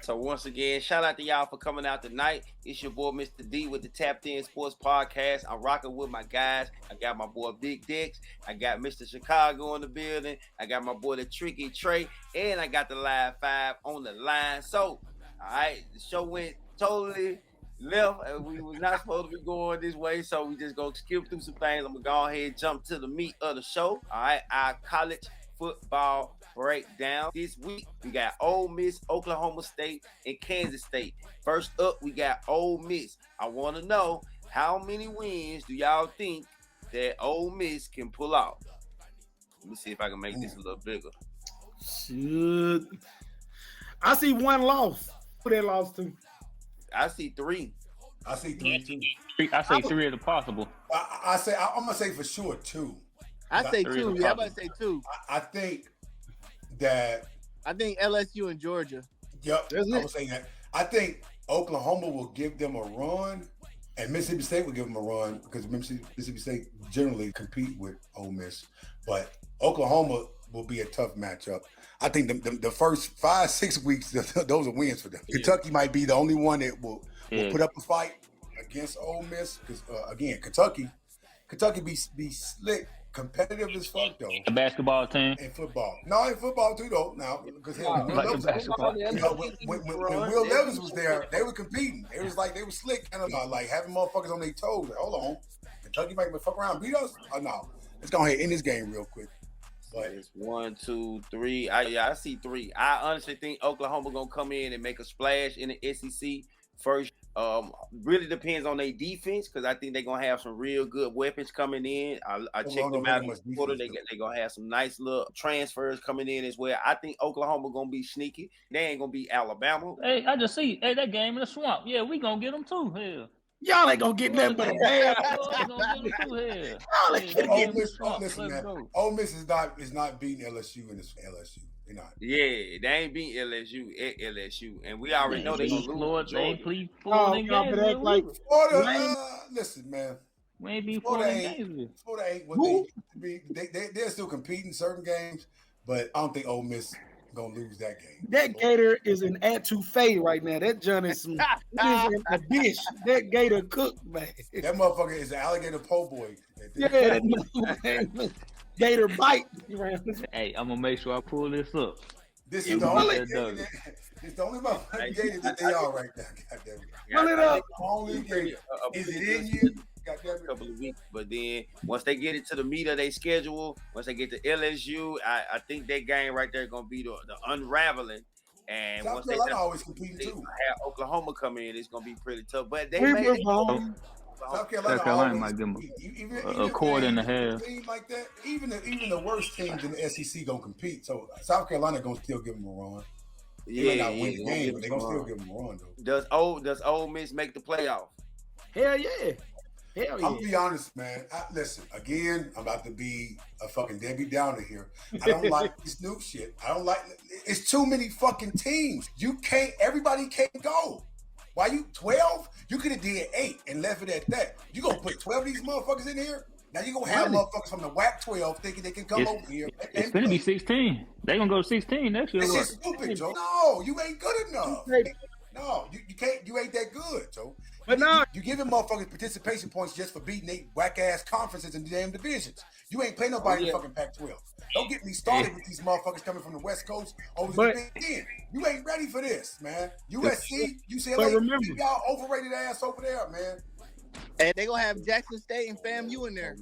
So once again, shout out to y'all for coming out tonight. It's your boy Mr. D with the Tapped In Sports Podcast. I'm rocking with my guys. I got my boy Big Dicks. I got Mr. Chicago in the building. I got my boy the Tricky Trey, and I got the Live 5 on the line. So, all right, the show went totally left. We was not supposed to be going this way, so we just gonna skip through some things. I'm gonna go ahead and jump to the meat of the show. All right, our college football breakdown. This week, we got Ole Miss, Oklahoma State, and Kansas State. First up, we got Ole Miss. I want to know, how many wins do y'all think that Ole Miss can pull out? Let me see if I can make this a little bigger. Should I see one loss? Who they lost to? I see 3. I see 3 too. I say 3 is possible. I'm gonna say for sure 2. I say 3 is 2. Yeah, I'm about to say 2. I think that. I think LSU and Georgia. Yep, I was saying that. I think Oklahoma will give them a run, and Mississippi State will give them a run because Mississippi State generally compete with Ole Miss, but Oklahoma will be a tough matchup. I think the first 5-6 weeks, those are wins for them. Yeah. Kentucky might be the only one that will put up a fight against Ole Miss because again, Kentucky be slick, competitive as fuck though. The basketball team and football. No, in football too though. Now because when Will Levis was there, they were competing. It was like they were slick, kind of like having motherfuckers on their toes. Like, hold on, Kentucky might fuck around, beat us. Oh no, let's go ahead and end this game real quick. But it's 1, 2, 3. I see 3. I honestly think Oklahoma gonna come in and make a splash in the SEC first. Really depends on their defense because I think they're gonna have some real good weapons coming in. I checked them out in the quarter. They're gonna have some nice little transfers coming in as well. I think Oklahoma gonna be sneaky. They ain't gonna be Alabama. Hey, I just see that game in the swamp. Yeah, we gonna get them too. Hell. Y'all ain't gonna get nothing but a bad. Ole Miss is not beating LSU in this LSU. They're not. Yeah, they ain't beating LSU at LSU, and we already know they're gonna lose. Listen, man. We ain't beat Florida games. Florida ain't what they be. They're still competing certain games, but I don't think Ole Miss gonna lose that game. That Gator is an etouffee right now. That John is some a dish. That Gator cooked, man. That motherfucker is an alligator po' boy. Yeah, Gator bite. Hey, I'm gonna make sure I pull this up. This is the only motherfucking Gator that they are right now. Goddamn it. Pull it up. Only Gator. Is it in you? A couple of weeks, but then once they get into the meat of their schedule, once they get to LSU, I think that game right there gonna be the unraveling. And South once Carolina always competing too. Have Oklahoma come in, it's gonna be pretty tough. But they South Carolina might give them a quarter and a half. Like that, even the worst teams in the SEC gonna compete. So South Carolina gonna still give them a run. They may not win the game, but they gonna still give them a run though. Does Ole Miss make the playoff? Hell yeah. Hell yeah. I'll be honest, man. Listen, again, I'm about to be a fucking Debbie Downer here. I don't like this new shit. I don't like it's too many fucking teams. Everybody can't go. Why you 12? You could have did 8 and left it at that. You gonna put 12 of these motherfuckers in here? Now you gonna have motherfuckers from the WAC 12 thinking they can come over here. It's gonna be 16. They gonna go to 16 next year. This is stupid, Joe. No, you ain't good enough. No, you can't. You ain't that good, Joe. But no, you giving motherfuckers participation points just for beating 8 whack ass conferences in the damn divisions. You ain't playing nobody in the fucking Pac-12. Don't get me started with these motherfuckers coming from the West Coast over the Big Ten. You ain't ready for this, man. USC, UCLA, y'all overrated ass over there, man. And they gonna have Jackson State and FAMU in there.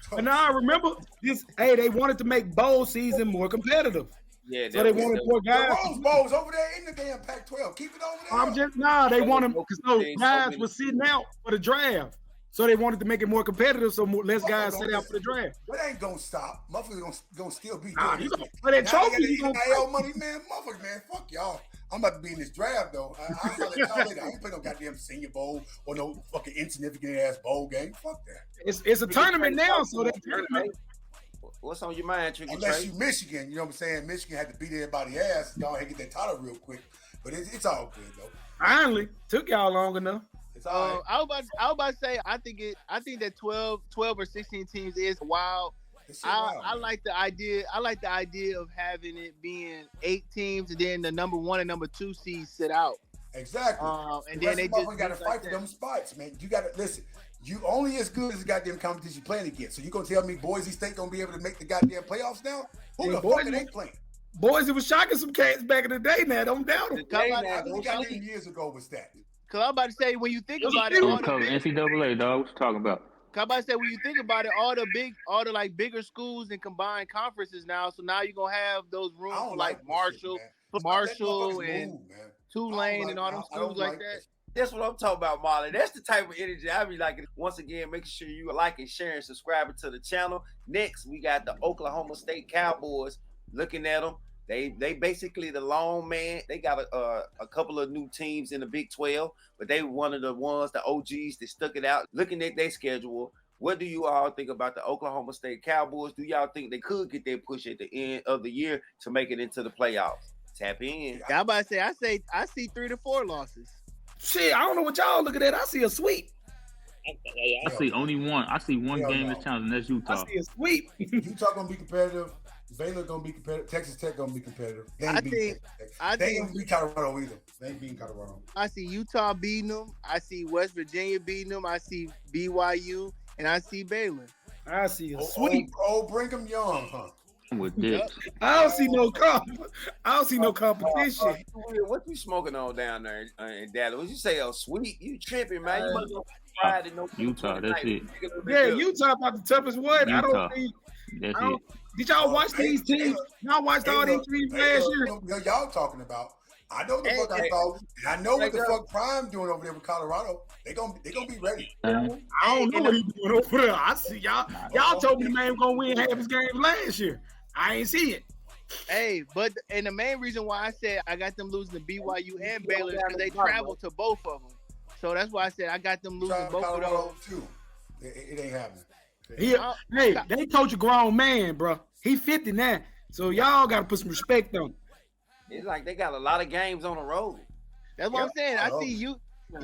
But now remember this. Hey, they wanted to make bowl season more competitive. Yeah, so they wanted more guys. Rose Bowl's over there in the damn Pac-12. Keep it over there. They wanted because guys were sitting out for the draft. So they wanted to make it more competitive, so less guys sit out for the draft. That ain't gonna stop. Motherfuckers gonna still be doing this. For that trophy, you gonna money, man. Motherfuckers, man. Fuck y'all. I'm about to be in this draft though. I ain't play no goddamn Senior Bowl or no fucking insignificant ass bowl game. Fuck that. It's a tournament now, so that tournament. What's on your mind, Tricky? Unless you Michigan, you know what I'm saying? Michigan had to beat everybody's ass. Y'all had to get that title real quick, but it's all good though. Finally, took y'all long enough. It's all right. I was about to say I think that 12 or 16 teams is wild. I like the idea. I like the idea of having it being 8 teams and then the number 1 and number 2 seeds sit out. Exactly. And then they just got to fight for them spots, man. You got to listen. You only as good as the goddamn competition you playing against. So you gonna tell me Boise State gonna be able to make the goddamn playoffs now? Who the fuck are they playing? Boise was shocking some cats back in the day. Now don't doubt them. How many goddamn years ago was that? Cause I'm about to say when you think about it, NCAA, dog. What you talking about? Somebody said when you think about it, all the like bigger schools and combined conferences now. So now you're gonna have those rooms for like Marshall, and Tulane and all them schools like that. That's what I'm talking about, Marlon. That's the type of energy I be like. Once again, making sure you like and share and subscribing to the channel. Next, we got the Oklahoma State Cowboys. Looking at them, they basically the long man. They got a couple of new teams in the Big 12, but they one of the ones, the OGs that stuck it out. Looking at their schedule, what do you all think about the Oklahoma State Cowboys? Do y'all think they could get their push at the end of the year to make it into the playoffs? Tap in. I'm about to say I see 3 to 4 losses. Shit, I don't know what y'all looking at. I see a sweep. I see only one. I see one game this challenge, and that's Utah. I see a sweep. Utah gonna be competitive. Baylor gonna be competitive. Texas Tech gonna be competitive. They ain't beat Colorado either. They ain't beating Colorado. I see Utah beating them. I see West Virginia beating them. I see BYU, and I see Baylor. I see a sweep. Brigham Young, huh? With this. I don't see no competition. What you smoking on down there in Dallas? What you say? A sweet? You tripping, man? You must have tried to Utah. That's it. Yeah, Utah about the toughest one. Utah. I don't think. That's it. Did y'all watch these teams? Y'all watched all these teams last year? Y'all talking about? I know the fuck I thought. I know what the fuck Prime doing over there with Colorado. They gonna be ready. I don't know what he's doing over there. I see y'all. Y'all told me the man was gonna win half his games last year. I ain't see it. Hey, but and the main reason why I said I got them losing to BYU and Baylor is because they traveled to both of them. So that's why I said I got them losing both of those. Too. It ain't happening. Hey, they coach a grown man, bro. He 50 now, so y'all got to put some respect on him. It's like they got a lot of games on the road. That's what I'm saying. I see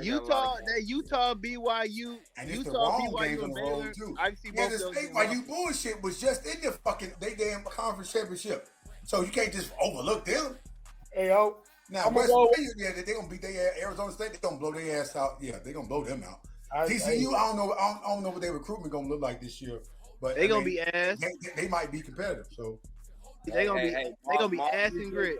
Utah, BYU, and Utah, BYU, and Baylor. I see both of those. Why you bullshit was just in the fucking they damn conference championship, so you can't just overlook them. Hey, yo. Now West Virginia, they're gonna beat Arizona State. They're gonna blow their ass out. Yeah, they're gonna blow them out. TCU, I don't know what their recruitment gonna look like this year, but they're gonna be ass. They might be competitive. So they're gonna be ass and grit.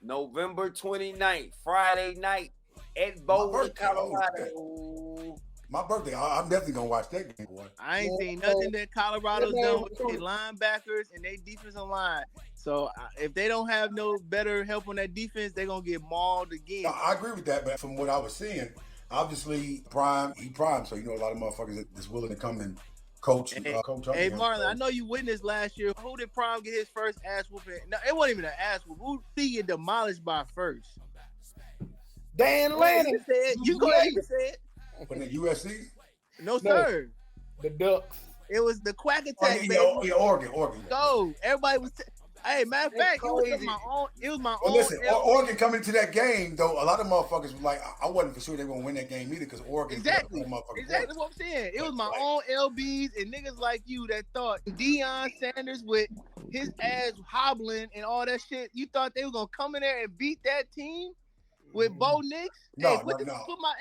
November 29th, Friday night at Boulder, Colorado. My birthday. I'm definitely gonna watch that game, boy. I ain't seen nothing that Colorado's done with their linebackers and their defensive line. So if they don't have no better help on that defense, they're gonna get mauled again. I agree with that, but from what I was seeing, obviously Prime, so you know a lot of motherfuckers that's willing to come and coach. Coach hey, Marlon, I know you witnessed last year. Who did Prime get his first ass whooping? No, it wasn't even an ass whoop. Who did he get demolished by first? Dan Lanning. You go ahead and say it. From the USC? No, sir. The Ducks. It was the Quack Attack, baby. Yeah, Oregon. Go. Everybody was. Hey, matter of fact, it was my own. It was my own. Listen, Oregon coming into that game though. A lot of motherfuckers were like, I wasn't for sure they were gonna win that game either because Oregon. Exactly what I'm saying. It was my own LBs and niggas like you that thought Deion Sanders with his ass hobbling and all that shit. You thought they were gonna come in there and beat that team with Bo Nix? No. Put my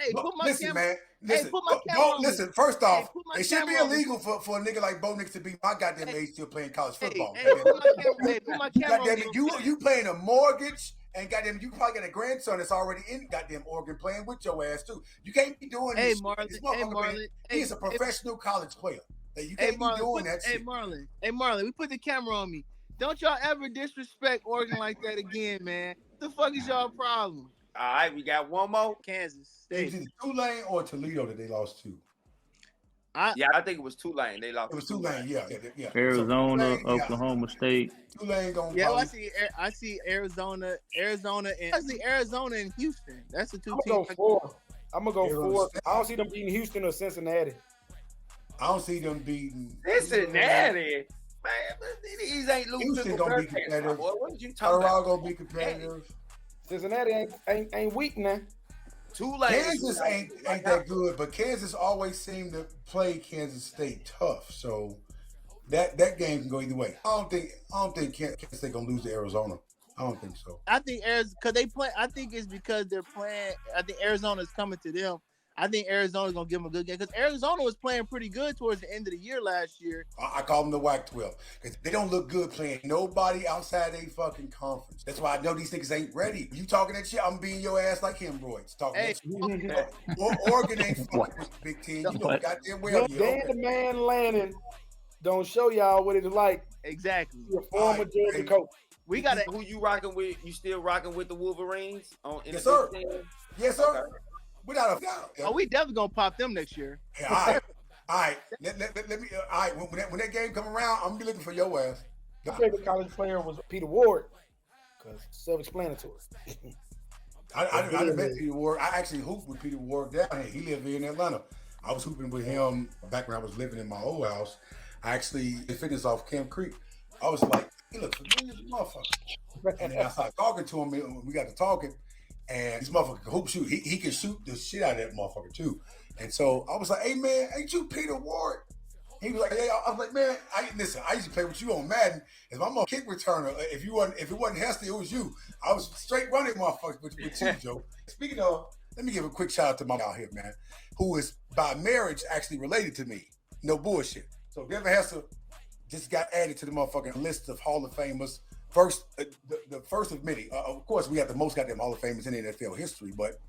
listen, camera. Man. Listen, put my camera on. Listen, first off, Hey, it should be illegal for a nigga like Bo Nix to be my goddamn age still playing college football. Put my camera goddamn on. it, you playing a mortgage, and goddamn, you probably got a grandson that's already in goddamn Oregon playing with your ass too. You can't be doing this. Marlon. He's a professional college player. You can't be doing that shit. Hey, Marlon, we put the camera on me. Don't y'all ever disrespect Oregon like that again, man. What the fuck is y'all problem? All right, we got one more. Kansas State. Is it Tulane or Toledo that they lost to? I think it was Tulane. They lost. It was Tulane, yeah. Arizona, Oklahoma State. Tulane gonna. Yeah, I see Arizona, and I see Arizona and Houston. That's the two teams. I'm gonna go 4. I don't see them beating Houston or Cincinnati. I don't see them beating Cincinnati. Man, these ain't losing. Houston gonna be competitive. What did you talk about? Colorado gonna be competitive. Cincinnati ain't weak now. Kansas ain't that good, but Kansas always seem to play Kansas State tough. So that game can go either way. I don't think Kansas State gonna lose to Arizona. I don't think so. I think because they play. I think it's because they're playing. I think Arizona's coming to them. I think Arizona's gonna give them a good game because Arizona was playing pretty good towards the end of the year last year. I call them the WAC 12 because they don't look good playing nobody outside they fucking conference. That's why I know these niggas ain't ready. You talking that shit, I'm beating your ass like hemorrhoids. Talking Hey. that shit. Oregon ain't fucking with Big Ten. You know goddamn well. Dan the Man Lannon don't show y'all what it's like. Exactly. You're a former Georgia coach. We got who you rocking with? You still rocking with the Wolverines? Yes, sir. Yes, sir. Okay. Without a doubt. Oh, we definitely gonna pop them next year. Yeah, all right. Let me. All right. When that game come around, I'm gonna be looking for your ass. My favorite college player was Peter Ward, because self-explanatory. I met Peter Ward. I actually hooped with Peter Ward down here. He lived here in Atlanta. I was hooping with him back when I was living in my old house. I actually did fitness off Camp Creek. I was like, he looks familiar as a motherfucker. And then I started talking to him, and we got to talking. And this motherfucker can hoop shoot. He can shoot the shit out of that motherfucker too. And so I was like, hey man, ain't you Peter Ward? He was like, yeah. I was like, man, listen, I used to play with you on Madden. If I'm a kick returner, if it wasn't Hester, it was you. I was straight running motherfuckers with you, Joe. Speaking of, let me give a quick shout out to my out here, man, who is by marriage actually related to me. No bullshit. So Devin Hester just got added to the motherfucking list of Hall of Famers. First, the first of many. Of course, we have the most goddamn Hall of Famers in NFL history, but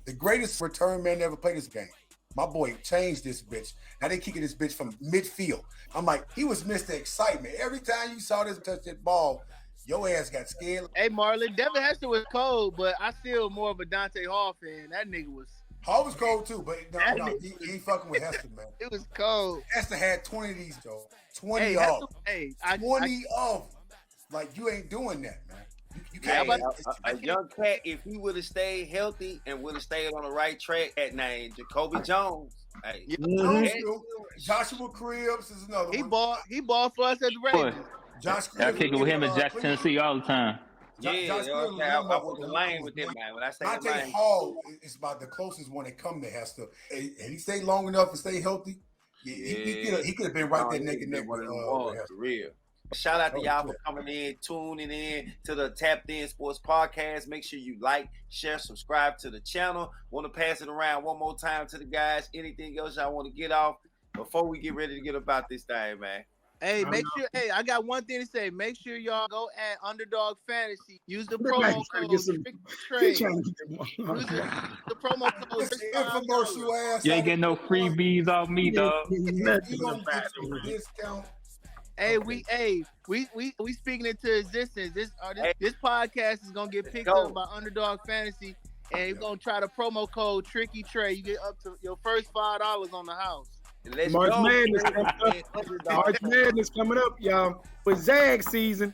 the greatest return man that ever played this game. My boy changed this bitch. Now they kicking this bitch from midfield. I'm like, he was Mr. Excitement. Every time you saw this touch that ball, your ass got scared. Hey, Marlon, Devin Hester was cold, but I still more of a Dante Hall fan. That nigga was. Hall was cold too, but no, he ain't fucking with Hester, man. It was cold. Hester had 20 of these, Joe. 20 of them. 20 of them. Like, you ain't doing that, man. You can't. A young cat, if he would have stayed healthy and would have stayed on the right track, that name, Jacoby Jones. Hey. Joshua Cribbs is another one. He balled for us at the Ravens. Josh I kick it with him in Jackson, Tennessee all the time. Yeah, I was in line with them, man. When I say Dante Hall is about the closest one that come to Hester. And he stayed long enough and stay healthy. He could have been right there neck and neck with Hester. Real. Shout out to y'all for coming in, tuning in to the Tapped In Sports Podcast. Make sure you like, share, subscribe to the channel. Want to pass it around one more time to the guys. Anything else y'all want to get off before we get ready to get about this thing, man? Hey, make sure. Hey, I got one thing to say. Make sure y'all go at Underdog Fantasy. Use the promo code. Use the promo code. Infomercial ass. You ain't getting no freebies off me, dog. Discount. Hey, we speaking into existence. This podcast is gonna get picked up by Underdog Fantasy, and we're gonna try the promo code Tricky Trey. You get up to your first $5 on the house. March Madness coming up, y'all. With Zag season,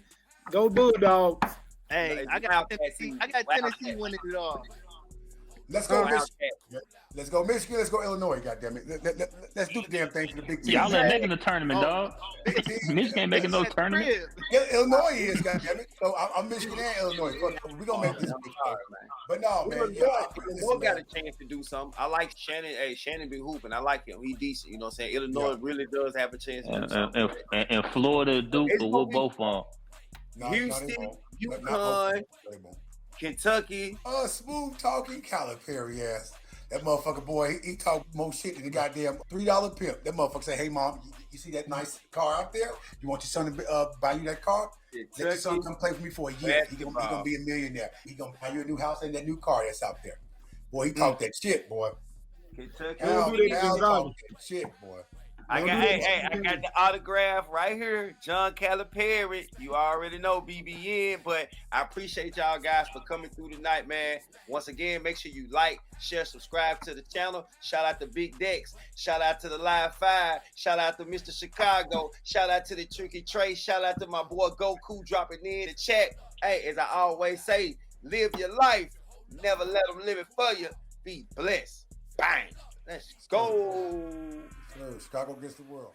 go Bulldogs. Hey, I got Tennessee winning it all. Let's go, Michigan. Let's go, Michigan. Let's go, Illinois. Goddammit. Let's do the damn thing for the Big Ten. Y'all ain't making the tournament, dog. Michigan ain't making no tournament. Yeah, Illinois is, goddammit. So I'm Michigan and Illinois. We're gonna make this big time. But no, man. Illinois got a chance to do something. I like Shannon. Hey, Shannon be hooping. I like him. He decent. You know what I'm saying? Illinois really does have a chance to do something. And Florida, Duke, we're both on. Houston, UConn, Kentucky. Smooth talking Calipari ass. That motherfucker boy, he talk more shit than the goddamn $3 pimp. That motherfucker say, hey mom, you see that nice car out there? You want your son to buy you that car? Let your son come play for me for a year. He gonna be a millionaire. He gonna buy you a new house and that new car that's out there. Boy, he talk that shit, boy. Kentucky. Talk that shit, boy. I got the autograph right here, John Calipari. You already know BBN, but I appreciate y'all guys for coming through tonight, man. Once again, make sure you like, share, subscribe to the channel. Shout out to Big Dex. Shout out to the Live 5. Shout out to Mr. Chicago. Shout out to the Tricky Trey. Shout out to my boy Goku dropping in the chat. Hey, as I always say, live your life. Never let them live it for you. Be blessed. Bang. Let's go. Chicago against the world.